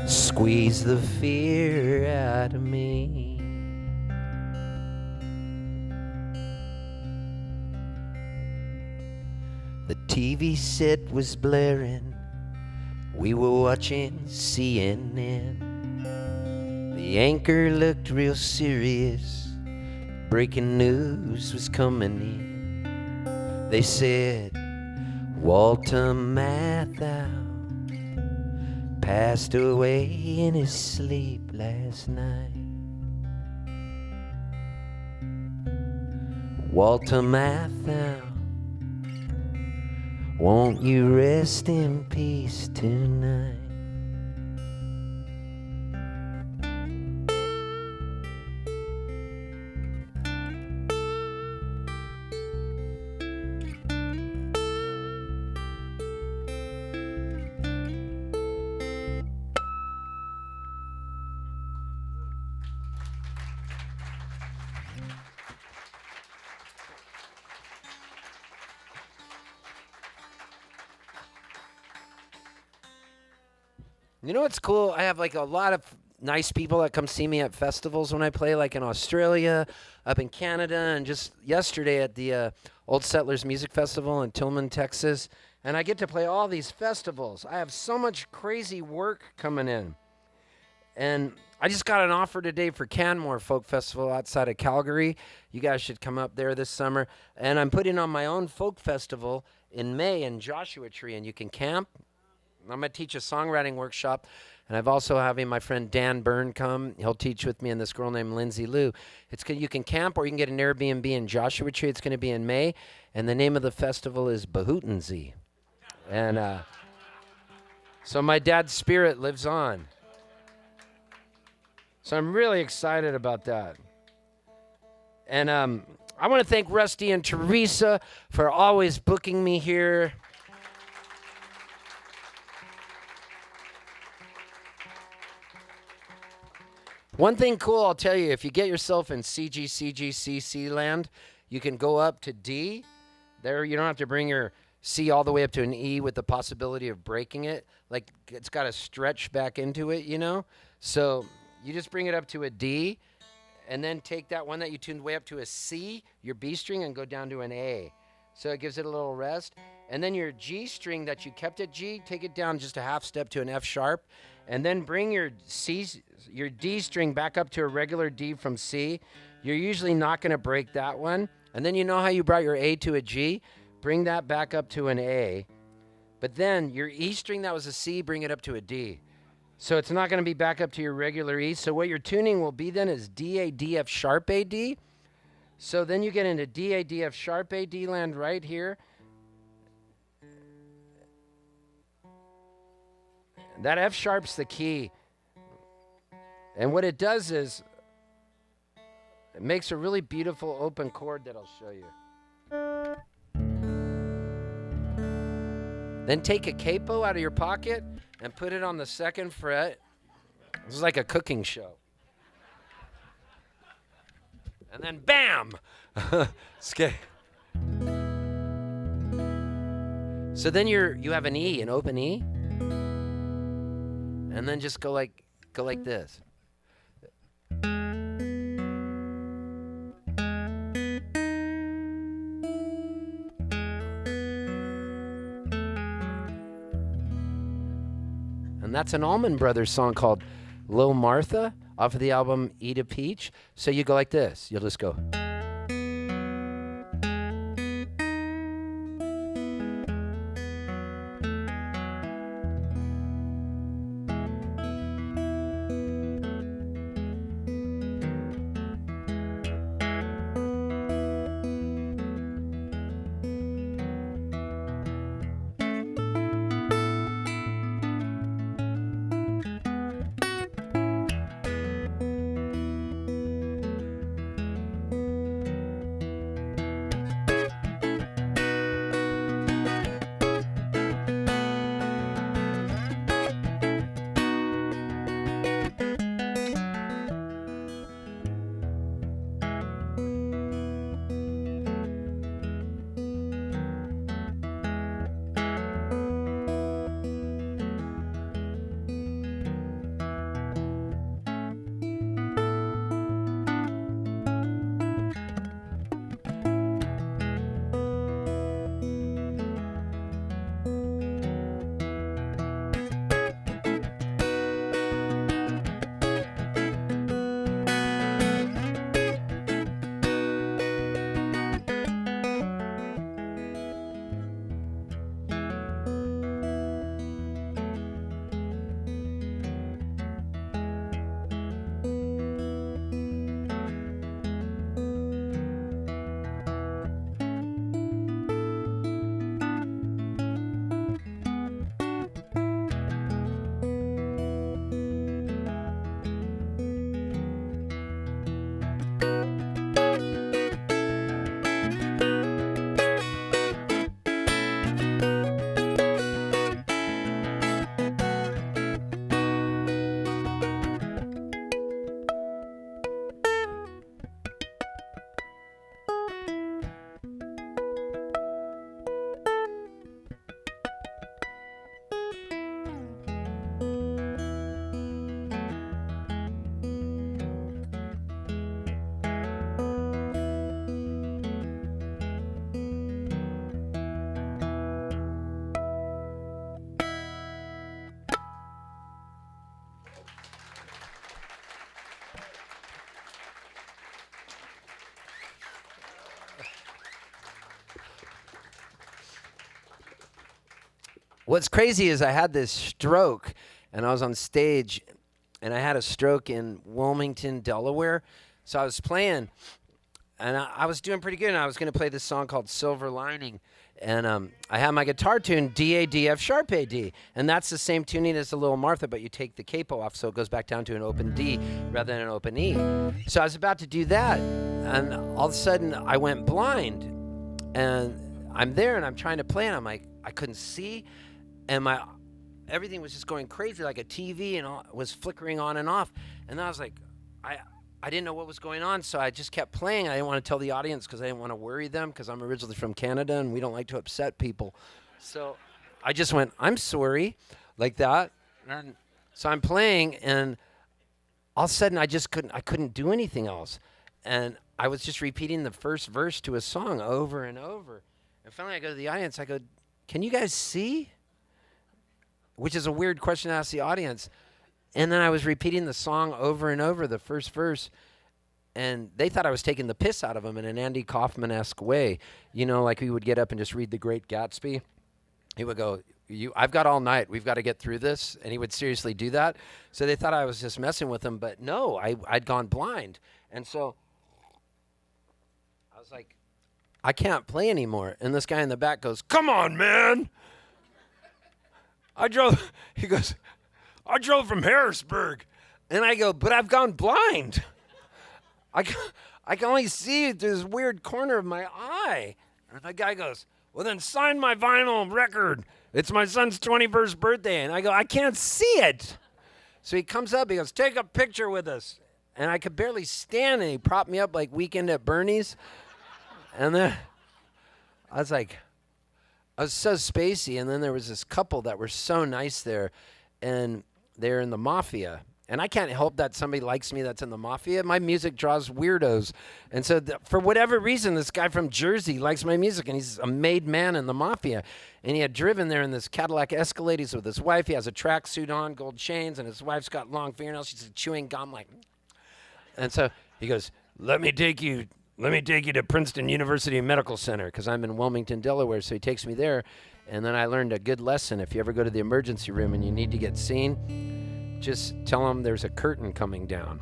S2: squeezed the fear out of me. The TV set was blaring. We were watching CNN. The anchor looked real serious. Breaking news was coming in. They said Walter Matthau passed away in his sleep last night. Walter Matthau, won't you rest in peace tonight? You know what's cool? I have like a lot of nice people that come see me at festivals when I play, like in Australia, up in Canada, and just yesterday at the Old Settlers Music Festival in Tillman, Texas. And I get to play all these festivals. I have so much crazy work coming in. And I just got an offer today for Canmore Folk Festival outside of Calgary. You guys should come up there this summer. And I'm putting on my own folk festival in May in Joshua Tree, and you can camp. I'm going to teach a songwriting workshop, and I've also having my friend Dan Byrne come. He'll teach with me and this girl named Lindsay Liu. You can camp or you can get an Airbnb in Joshua Tree. It's going to be in May, and the name of the festival is Bahootensie. And so my dad's spirit lives on. So I'm really excited about that. And I want to thank Rusty and Teresa for always booking me here. One thing cool, I'll tell you, if you get yourself in CGCC land, you can go up to D. There, you don't have to bring your C all the way up to an E with the possibility of breaking it. Like, it's got to stretch back into it, you know? So you just bring it up to a D, and then take that one that you tuned way up to a C, your B string, and go down to an A. So it gives it a little rest. And then your G string that you kept at G, take it down just a half step to an F sharp, and then bring your D string back up to a regular D from C. You're usually not going to break that one. And then you know how you brought your A to a G? Bring that back up to an A. But then your E string that was a C, bring it up to a D. So it's not going to be back up to your regular E. So what your tuning will be then is D, A, D, F sharp, A, D. So then you get into D, A, D, F sharp, A, D land right here. That F sharp's the key. And what it does is it makes a really beautiful open chord that I'll show you. Then take a capo out of your pocket and put it on the second fret. This is like a cooking show. And then bam! Okay. So then you have an E, an open E. And then just go like this. And that's an Allman Brothers song called Lil Martha off of the album Eat a Peach. So you go like this. You'll just go. What's crazy is I had this stroke, and I was on stage, and I had a stroke in Wilmington, Delaware. So I was playing, and I was doing pretty good, and I was going to play this song called Silver Lining. And I had my guitar tuned D, A, D, F sharp, A, D. And that's the same tuning as the Little Martha, but you take the capo off, so it goes back down to an open D rather than an open E. So I was about to do that, and all of a sudden I went blind. And I'm there, and I'm trying to play, and I'm like, I couldn't see. And everything was just going crazy, like a TV, and all was flickering on and off. And I was like, I didn't know what was going on, so I just kept playing. I didn't want to tell the audience because I didn't want to worry them, because I'm originally from Canada, and we don't like to upset people. So I just went, I'm sorry, like that. And so I'm playing, and all of a sudden I couldn't do anything else. And I was just repeating the first verse to a song over and over. And finally I go to the audience, I go, can you guys see? Which is a weird question to ask the audience. And then I was repeating the song over and over, the first verse, and they thought I was taking the piss out of them in an Andy Kaufman-esque way. You know, like we would get up and just read The Great Gatsby. He would go, I've got all night. We've got to get through this. And he would seriously do that. So they thought I was just messing with them. But no, I'd gone blind. And so I was like, I can't play anymore. And this guy in the back goes, come on, man. He goes, I drove from Harrisburg. And I go, but I've gone blind. I can only see through this weird corner of my eye. And the guy goes, well, then sign my vinyl record. It's my son's 21st birthday. And I go, I can't see it. So he comes up, he goes, take a picture with us. And I could barely stand, and he propped me up like Weekend at Bernie's. And then I was so spacey. And then there was this couple that were so nice there, and they're in the mafia. And I can't help that somebody likes me that's in the mafia. My music draws weirdos. And so for whatever reason, this guy from Jersey likes my music, and he's a made man in the mafia. And he had driven there in this Cadillac Escalade. He's with his wife. He has a tracksuit on, gold chains, and his wife's got long fingernails. She's chewing gum like. And so he goes, let me take you to Princeton University Medical Center, because I'm in Wilmington, Delaware. So he takes me there. And then I learned a good lesson. If you ever go to the emergency room and you need to get seen, just tell them there's a curtain coming down.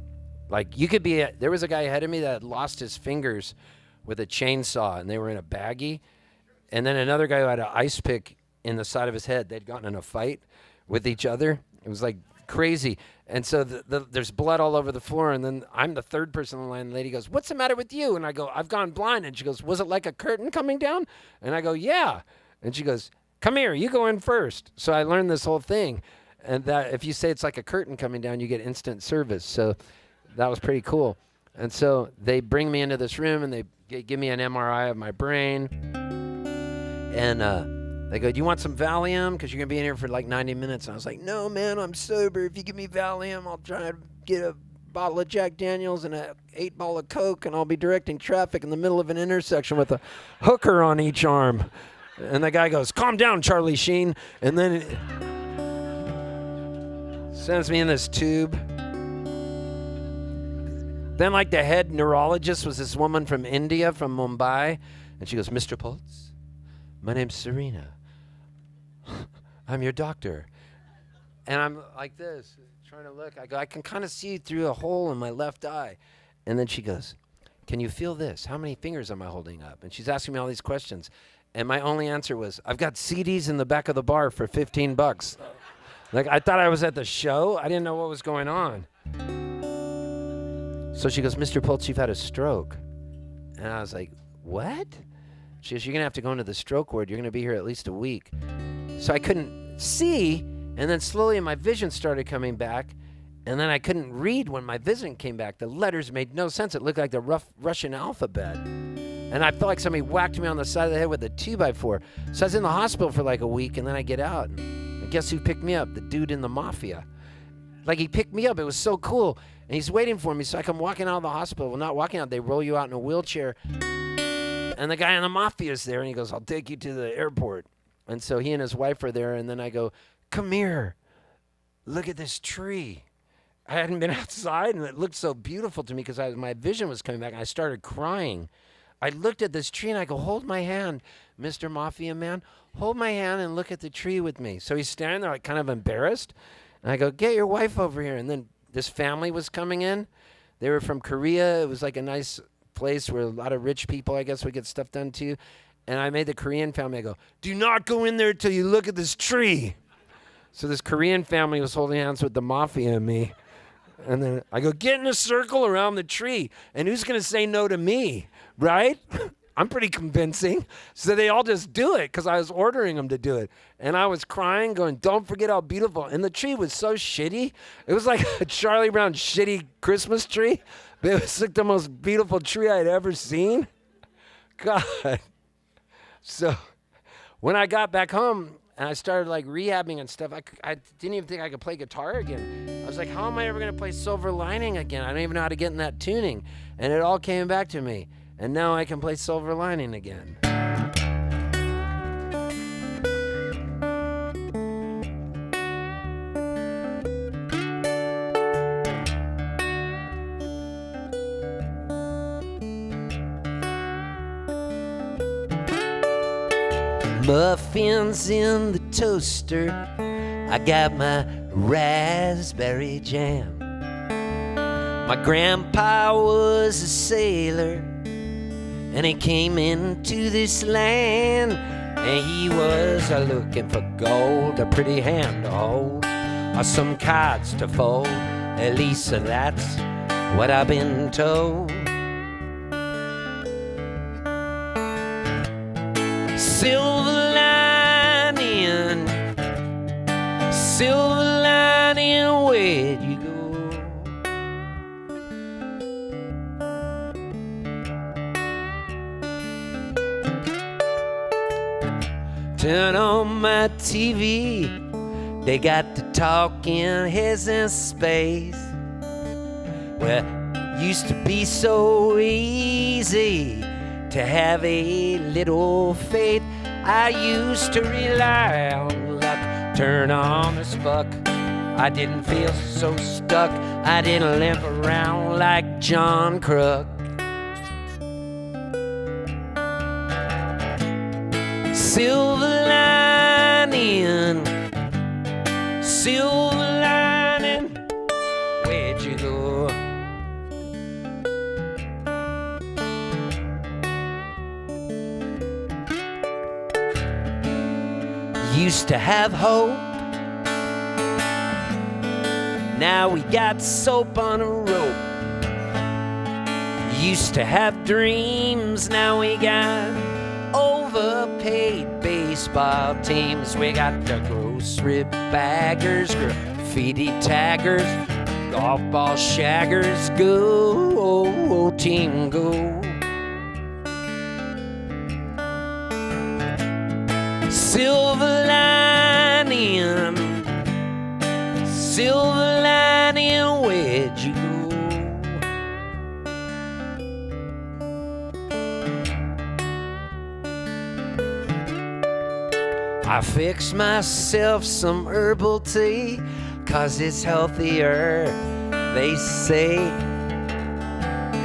S2: Like there was a guy ahead of me that had lost his fingers with a chainsaw, and they were in a baggie. And then another guy who had an ice pick in the side of his head. They'd gotten in a fight with each other. It was like crazy. And so there's blood all over the floor. And then I'm the third person in the line. And the lady goes, what's the matter with you? And I go, I've gone blind. And she goes, was it like a curtain coming down? And I go, yeah. And she goes, come here, you go in first. So I learned this whole thing. And that if you say it's like a curtain coming down, you get instant service. So that was pretty cool. And so they bring me into this room, and they give me an MRI of my brain. And they go, do you want some Valium? Because you're going to be in here for like 90 minutes. And I was like, no, man, I'm sober. If you give me Valium, I'll try to get a bottle of Jack Daniels and an 8-ball of Coke, and I'll be directing traffic in the middle of an intersection with a hooker on each arm. And the guy goes, calm down, Charlie Sheen. And then it sends me in this tube. Then like the head neurologist was this woman from India, from Mumbai. And she goes, Mr. Poltz, my name's Serena. I'm your doctor. And I'm like this, trying to look. I go, I can kind of see through a hole in my left eye. And then she goes, can you feel this? How many fingers am I holding up? And she's asking me all these questions. And my only answer was, I've got CDs in the back of the bar for $15. Like, I thought I was at the show. I didn't know what was going on. So she goes, Mr. Poltz, you've had a stroke. And I was like, what? She goes, you're going to have to go into the stroke ward. You're going to be here at least a week. So I couldn't see. And then slowly my vision started coming back. And then I couldn't read when my vision came back. The letters made no sense. It looked like the rough Russian alphabet. And I felt like somebody whacked me on the side of the head with a 2x4. So I was in the hospital for like a week, and then I get out. And guess who picked me up? The dude in the mafia. Like, he picked me up. It was so cool. And he's waiting for me. So I come walking out of the hospital. Well, not walking out. They roll you out in a wheelchair. And the guy in the mafia is there. And he goes, I'll take you to the airport. And so he and his wife are there. And then I go, come here. Look at this tree. I hadn't been outside, and it looked so beautiful to me because my vision was coming back. And I started crying. I looked at this tree and I go, hold my hand, Mr. Mafia Man. Hold my hand and look at the tree with me. So he's standing there like kind of embarrassed. And I go, get your wife over here. And then this family was coming in. They were from Korea. It was like a nice place where a lot of rich people, I guess, would get stuff done too. And I made the Korean family, I go, do not go in there till you look at this tree. So this Korean family was holding hands with the Mafia and me. And then I go, get in a circle around the tree. And who's going to say no to me, right? I'm pretty convincing. So they all just do it because I was ordering them to do it. And I was crying, going, don't forget how beautiful. And the tree was so shitty. It was like a Charlie Brown shitty Christmas tree. But it was like the most beautiful tree I'd ever seen. God. So when I got back home, and I started like rehabbing and stuff, I didn't even think I could play guitar again. I was like, how am I ever going to play Silver Lining again? I don't even know how to get in that tuning. And it all came back to me. And now I can play Silver Lining again. Muffins in the toaster, I got my raspberry jam. My grandpa was a sailor, and he came into this land, and he was looking for gold, a pretty hand to hold, or some cards to fold. At least that's what I've been told. Silver lining, where'd you go? Turn on my TV, they got the talking heads in space. Well, used to be so easy to have a little faith. I used to rely on luck, turn on the spuck. I didn't feel so stuck, I didn't limp around like John Crook. Silver lining, where'd you go? Used to have hope, now we got soap on a rope. Used to have dreams, now we got overpaid baseball teams. We got the grocery baggers, graffiti taggers, golf ball shaggers. Go, team, go. Silver lining, where'd you go? I fixed myself some herbal tea, 'cause it's healthier, they say.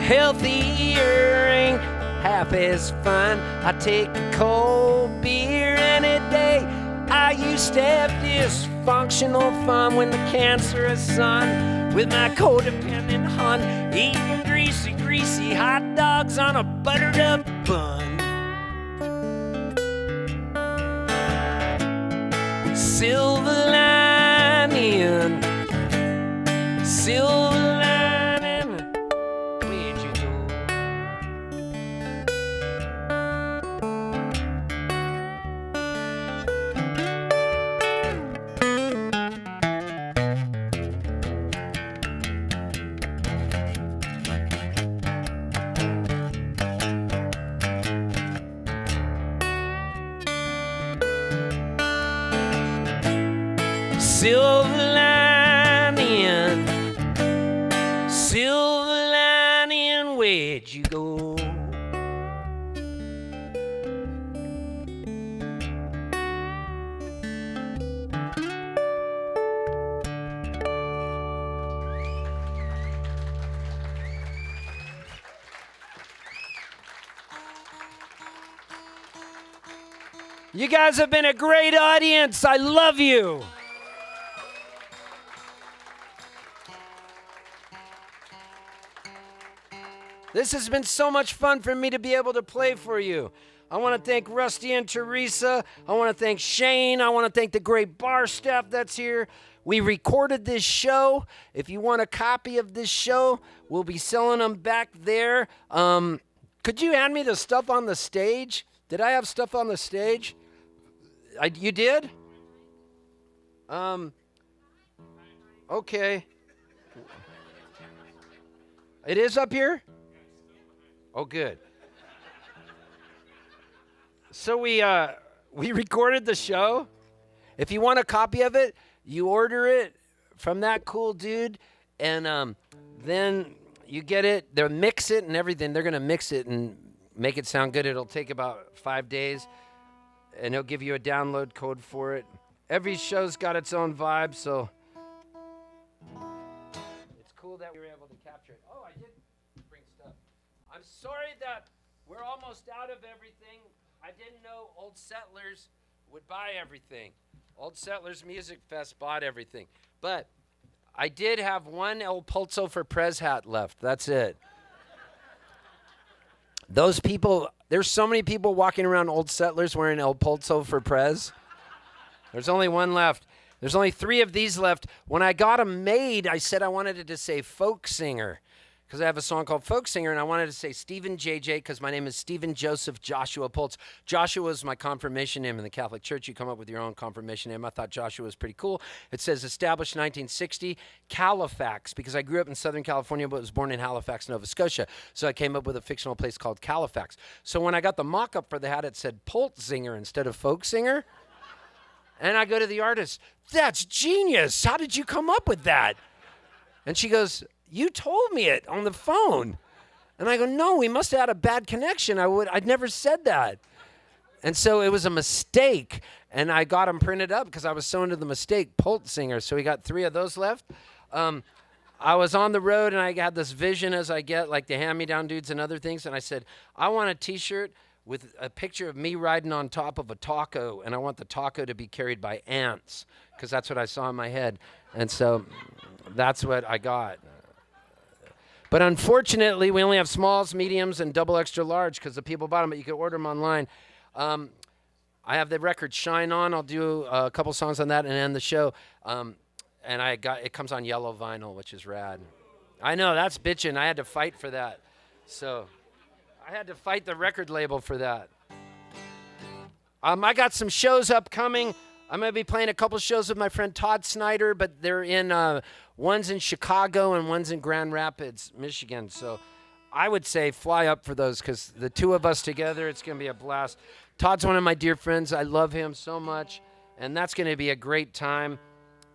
S2: Healthier ain't half as fun. I take a cold beer any day. I used to have dysfunctional fun when the cancerous son with my codependent hun, eating greasy hot dogs on a buttered up bun. Silver lining, where'd you go? Silver lining, where'd you go? You guys have been a great audience. I love you. This has been so much fun for me to be able to play for you. I want to thank Rusty and Teresa. I want to thank Shane. I want to thank the great bar staff that's here. We recorded this show. If you want a copy of this show, we'll be selling them back there. Could you hand me the stuff on the stage? Did I have stuff on the stage? You did? Okay. It is up here? Oh, good. So we recorded the show. If you want a copy of it, you order it from that cool dude, and then you get it. They'll mix it and everything. They're going to mix it and make it sound good. It'll take about 5 days, and he'll give you a download code for it. Every show's got its own vibe, so it's cool that we were able to capture it. Oh, I did bring stuff. I'm sorry that we're almost out of everything. I didn't know Old Settlers would buy everything. Old Settlers Music Fest bought everything. But I did have one El Poltz for Prez hat left. That's it. Those people, there's so many people walking around Old Settlers wearing El Poltz for Prez. There's only one left. There's only 3 of these left. When I got them made, I said I wanted it to say folk singer, because I have a song called Folk Singer, and I wanted to say Stephen JJ, because my name is Stephen Joseph Joshua Poltz. Joshua is my confirmation name in the Catholic Church. You come up with your own confirmation name. I thought Joshua was pretty cool. It says established 1960, Halifax, because I grew up in Southern California, but was born in Halifax, Nova Scotia. So I came up with a fictional place called Halifax. So when I got the mock-up for the hat, it said Poltz Singer instead of Folk Singer. And I go to the artist, that's genius. How did you come up with that? And she goes, you told me it on the phone. And I go, no, we must have had a bad connection. I'd never said that. And so it was a mistake. And I got them printed up because I was so into the mistake, Poltz Singer. So we got 3 of those left. I was on the road and I had this vision as I get, like the hand-me-down dudes and other things. And I said, I want a t-shirt with a picture of me riding on top of a taco. And I want the taco to be carried by ants, because that's what I saw in my head. And so that's what I got. But unfortunately, we only have smalls, mediums, and double extra large because the people bought them, but you can order them online. I have the record Shine On. I'll do a couple songs on that and end the show. And it comes on yellow vinyl, which is rad. I know, that's bitchin'. I had to fight for that. So I had to fight the record label for that. I got some shows upcoming. I'm going to be playing a couple shows with my friend Todd Snyder, but they're in, one's in Chicago and one's in Grand Rapids, Michigan. So I would say fly up for those, because the 2 of us together, it's going to be a blast. Todd's one of my dear friends. I love him so much, and that's going to be a great time.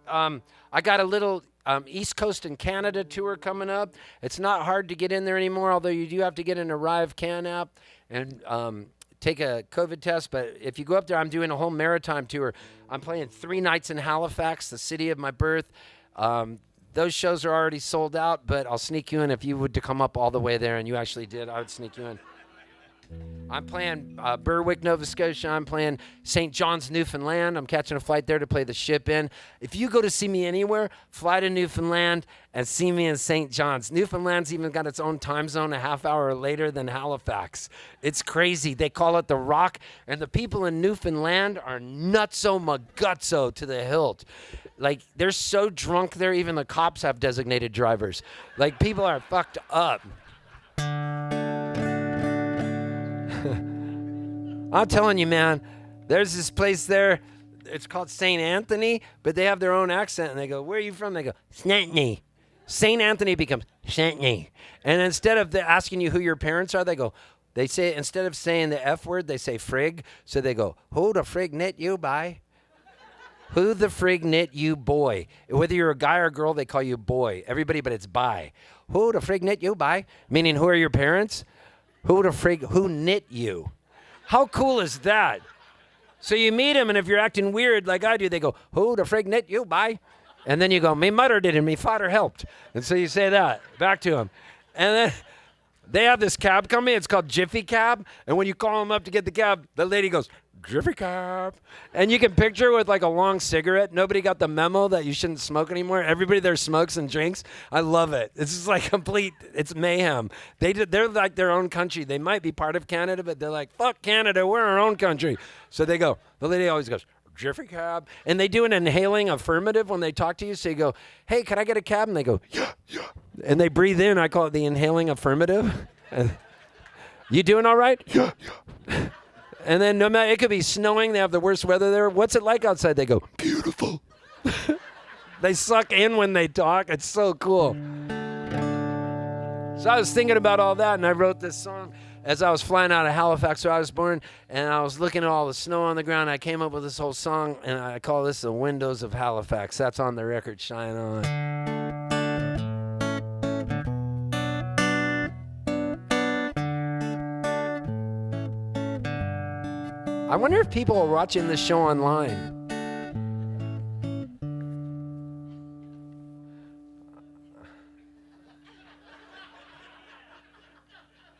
S2: I got a little East Coast and Canada tour coming up. It's not hard to get in there anymore, although you do have to get an Arrive Can app and take a COVID test. But if you go up there, I'm doing a whole maritime tour. I'm playing 3 nights in Halifax, the city of my birth. Those shows are already sold out, but I'll sneak you in if you would to come up all the way there, and you actually did. I would sneak you in. I'm playing Berwick, Nova Scotia. I'm playing St. John's, Newfoundland. I'm catching a flight there to play the Ship Inn. If you go to see me anywhere, fly to Newfoundland and see me in St. John's. Newfoundland's even got its own time zone a half hour later than Halifax. It's crazy. They call it the Rock, and the people in Newfoundland are nutso-magutso to the hilt. Like, they're so drunk there, even the cops have designated drivers. Like, people are fucked up. I'm telling you, man, there's this place there. It's called St. Anthony, but they have their own accent, and they go, where are you from? They go, Snantney. St. Anthony becomes Snantney. And instead of asking you who your parents are, they say, instead of saying the F word, they say frig. So they go, who the frig knit you by? Who the frig knit you boy? Whether you're a guy or a girl, they call you boy. Everybody, but it's by. Who the frig knit you by? Meaning, who are your parents? Who knit you? How cool is that? So you meet him, and if you're acting weird like I do, they go, who the frig knit you by? And then you go, me mother did and me father helped. And so you say that back to him. And then They have this cab company. It's called Jiffy Cab. And when you call them up to get the cab, the lady goes, Jiffy Cab. And you can picture with like a long cigarette. Nobody got the memo that you shouldn't smoke anymore. Everybody there smokes and drinks. I love it. It's just like complete, it's mayhem. They're like their own country. They might be part of Canada, but they're like, fuck Canada, we're our own country. So they go, the lady always goes, Jiffy Cab. And they do an inhaling affirmative when they talk to you. So you go, hey, could I get a cab? And they go, yeah. And they breathe in. I call it the inhaling affirmative. You doing all right? Yeah. And then no matter, it could be snowing. They have the worst weather there. What's it like outside? They go, beautiful. They suck in when they talk. It's so cool. So I was thinking about all that, and I wrote this song as I was flying out of Halifax, where I was born, and I was looking at all the snow on the ground. I came up with this whole song, and I call this The Windows of Halifax. That's on the record, Shine On. I wonder if people are watching this show online.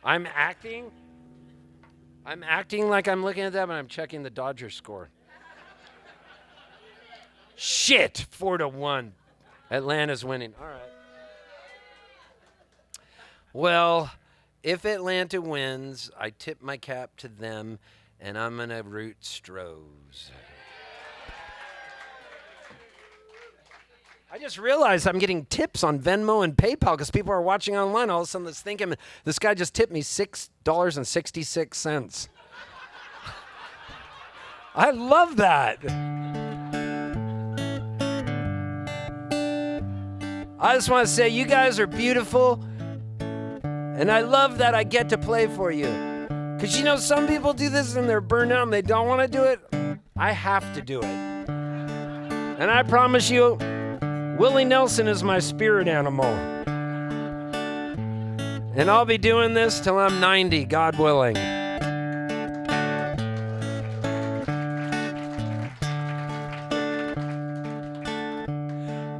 S2: I'm acting like I'm looking at that, but I'm checking the Dodgers score. Shit, 4-1. Atlanta's winning. All right. Well, if Atlanta wins, I tip my cap to them, and I'm going to root Strohs. I just realized I'm getting tips on Venmo and PayPal because people are watching online. All of a sudden, let's think this guy just tipped me $6.66. I love that. I just want to say you guys are beautiful, and I love that I get to play for you. Because, you know, some people do this and they're burned out and they don't want to do it. I have to do it. And I promise you, Willie Nelson is my spirit animal. And I'll be doing this till I'm 90, God willing.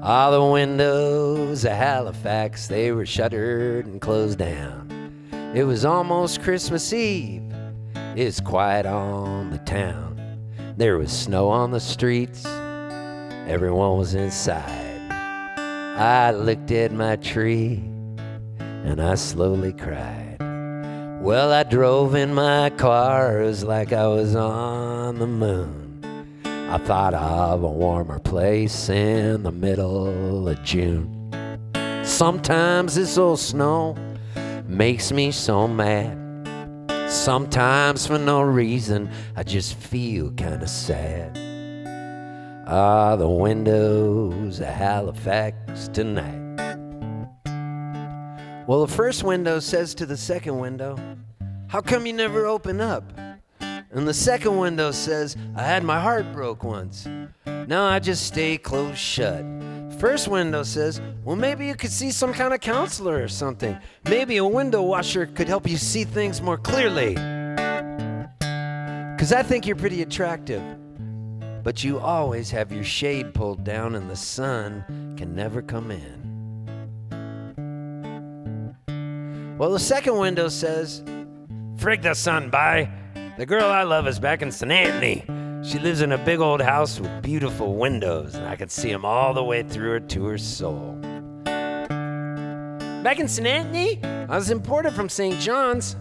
S2: All the windows of Halifax, they were shuttered and closed down. It was almost Christmas Eve. It's quiet on the town. There was snow on the streets. Everyone was inside. I looked at my tree and I slowly cried. Well, I drove in my car, it was like I was on the moon. I thought of a warmer place in the middle of June. Sometimes this old snow makes me so mad. Sometimes for no reason I just feel kinda sad. Ah, the windows of Halifax tonight. Well, the first window says to the second window, how come you never open up? And the second window says, I had my heart broke once. Now I just stay closed shut. First window says, well, maybe you could see some kind of counselor or something. Maybe a window washer could help you see things more clearly. 'Cause I think you're pretty attractive. But you always have your shade pulled down and the sun can never come in. Well, the second window says, frig the sun, bye. The girl I love is back in St. Anthony. She lives in a big old house with beautiful windows, and I can see them all the way through her to her soul. Back in St. Anthony, I was imported from St. John's.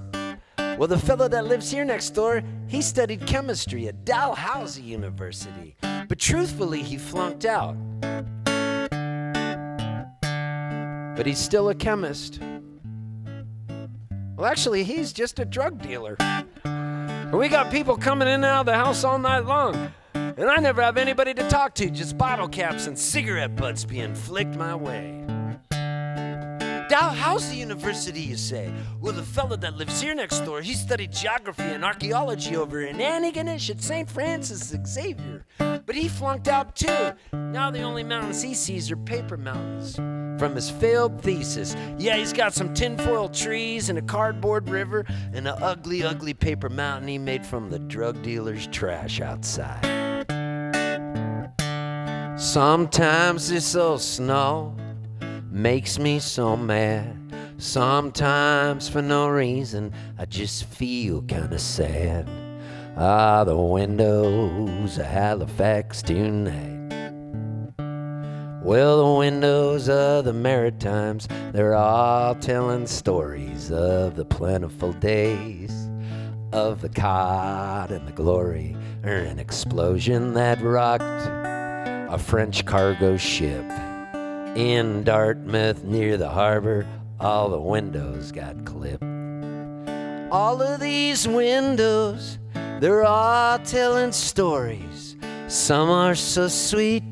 S2: Well, the fellow that lives here next door, he studied chemistry at Dalhousie University. But truthfully, he flunked out. But he's still a chemist. Well, actually, he's just a drug dealer. We got people coming in and out of the house all night long. And I never have anybody to talk to, just bottle caps and cigarette butts being flicked my way. Dalhousie University, you say? Well, the fellow that lives here next door, he studied geography and archaeology over in Antigonish at St. Francis Xavier. But he flunked out too. Now the only mountains he sees are paper mountains from his failed thesis. Yeah, he's got some tinfoil trees and a cardboard river and an ugly, ugly paper mountain he made from the drug dealer's trash outside. Sometimes this old snow makes me so mad.
S1: Sometimes for no reason, I just feel kinda sad. Ah, the windows of Halifax tonight. Well, the windows of the Maritimes, they're all telling stories of the plentiful days of the cod and the glory, or an explosion that rocked a French cargo ship in Dartmouth near the harbor. All the windows got clipped. All of these windows, they're all telling stories. Some are so sweet,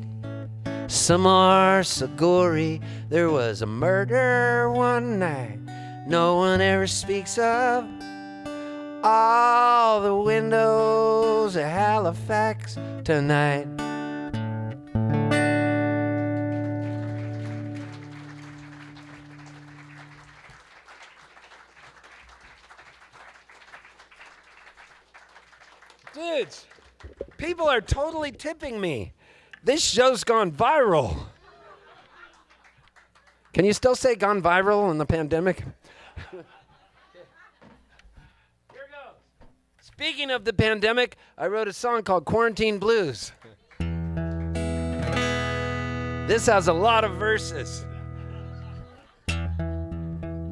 S1: some are so gory. There was a murder one night no one ever speaks of. All the windows of Halifax tonight.
S2: Dudes, people are totally tipping me. This show's gone viral. Can you still say gone viral in the pandemic? Here goes. Speaking of the pandemic, I wrote a song called Quarantine Blues. This has a lot of verses.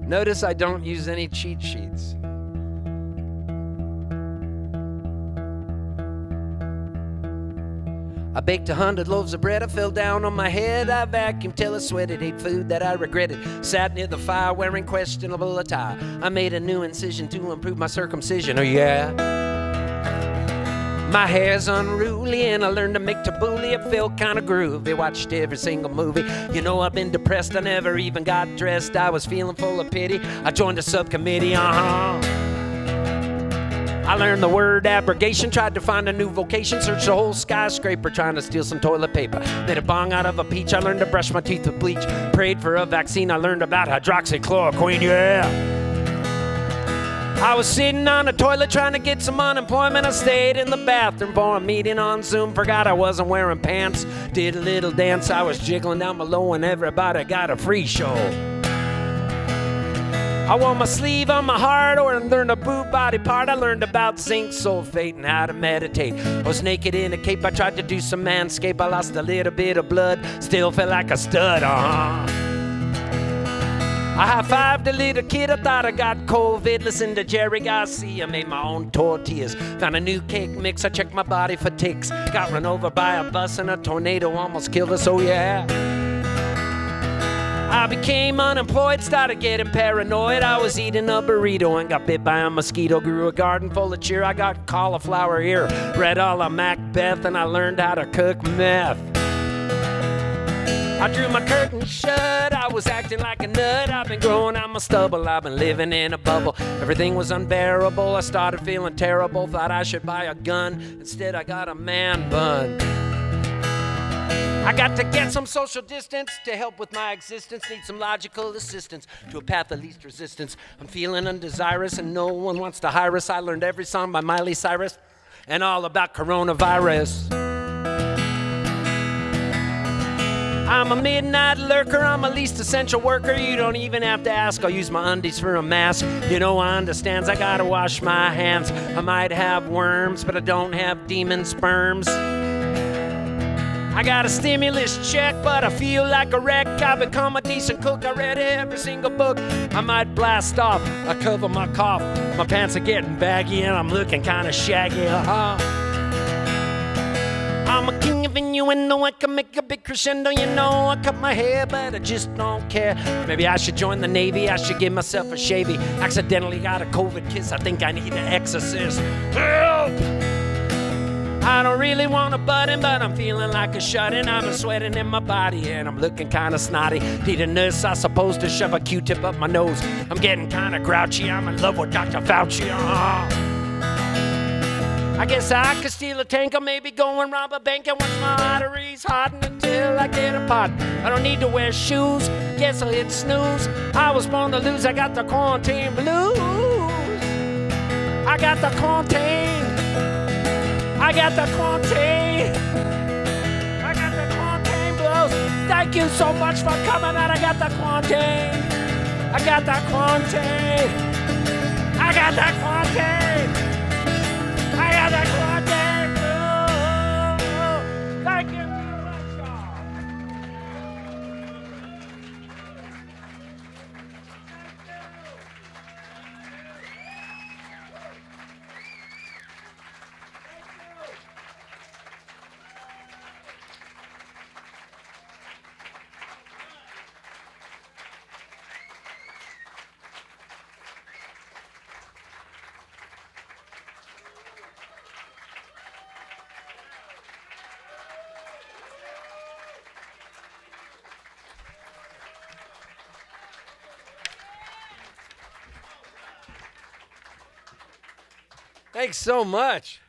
S2: Notice I don't use any cheat sheets.
S1: I baked 100 loaves of bread, I fell down on my head. I vacuumed till I sweated, ate food that I regretted. Sat near the fire wearing questionable attire. I made a new incision to improve my circumcision, oh yeah. My hair's unruly and I learned to make tabbouleh. It felt kinda groovy, watched every single movie. You know I've been depressed, I never even got dressed. I was feeling full of pity, I joined a subcommittee, I learned the word abrogation, tried to find a new vocation, searched the whole skyscraper trying to steal some toilet paper. Made a bong out of a peach, I learned to brush my teeth with bleach. Prayed for a vaccine, I learned about hydroxychloroquine, yeah. I was sitting on the toilet trying to get some unemployment. I stayed in the bathroom for a meeting on Zoom. Forgot I wasn't wearing pants. Did a little dance, I was jiggling down below and everybody got a free show. I wore my sleeve on my heart or learned a boob body part. I learned about zinc sulfate and how to meditate. I was naked in a cape, I tried to do some manscape. I lost a little bit of blood, still felt like a stud, I high-fived a little kid, I thought I got COVID. Listened to Jerry Garcia, made my own tortillas. Found a new cake mix, I checked my body for ticks. Got run over by a bus and a tornado almost killed us, oh yeah. I became unemployed, started getting paranoid. I was eating a burrito and got bit by a mosquito. Grew a garden full of cheer, I got cauliflower ear. Read all of Macbeth and I learned how to cook meth. I drew my curtain shut, I was acting like a nut. I've been growing out my stubble, I've been living in a bubble. Everything was unbearable, I started feeling terrible. Thought I should buy a gun, instead I got a man bun. I got to get some social distance to help with my existence. Need some logical assistance to a path of least resistance. I'm feeling undesirous and no one wants to hire us. I learned every song by Miley Cyrus and all about coronavirus. I'm a midnight lurker, I'm a least essential worker. You don't even have to ask, I'll use my undies for a mask. You know I understands, I gotta wash my hands. I might have worms, but I don't have demon sperms. I got a stimulus check, but I feel like a wreck. I've become a decent cook, I read every single book. I might blast off, I cover my cough. My pants are getting baggy and I'm looking kinda shaggy, I'm a king of innuendo, I can make a big crescendo. You know I cut my hair, but I just don't care. Maybe I should join the Navy, I should give myself a shavy. Accidentally got a COVID kiss, I think I need an exorcist. Help! I don't really want a button, but I'm feeling like a shut-in. I've been sweating in my body and I'm looking kinda snotty. Need a nurse, I suppose, to shove a Q-tip up my nose. I'm getting kinda grouchy, I'm in love with Dr. Fauci. I guess I could steal a tank or maybe go and rob a bank and watch my arteries harden until I get a pot. I don't need to wear shoes, guess I'll hit snooze. I was born to lose, I got the quarantine blues. I got the quarantine. I got the quarantine. I got the quarantine blues. Thank you so much for coming out. I got the quarantine.
S2: I got that Quantane. I got that Quantane. I got that Quantane. Oh, thank you so much, y'all. Thanks so much.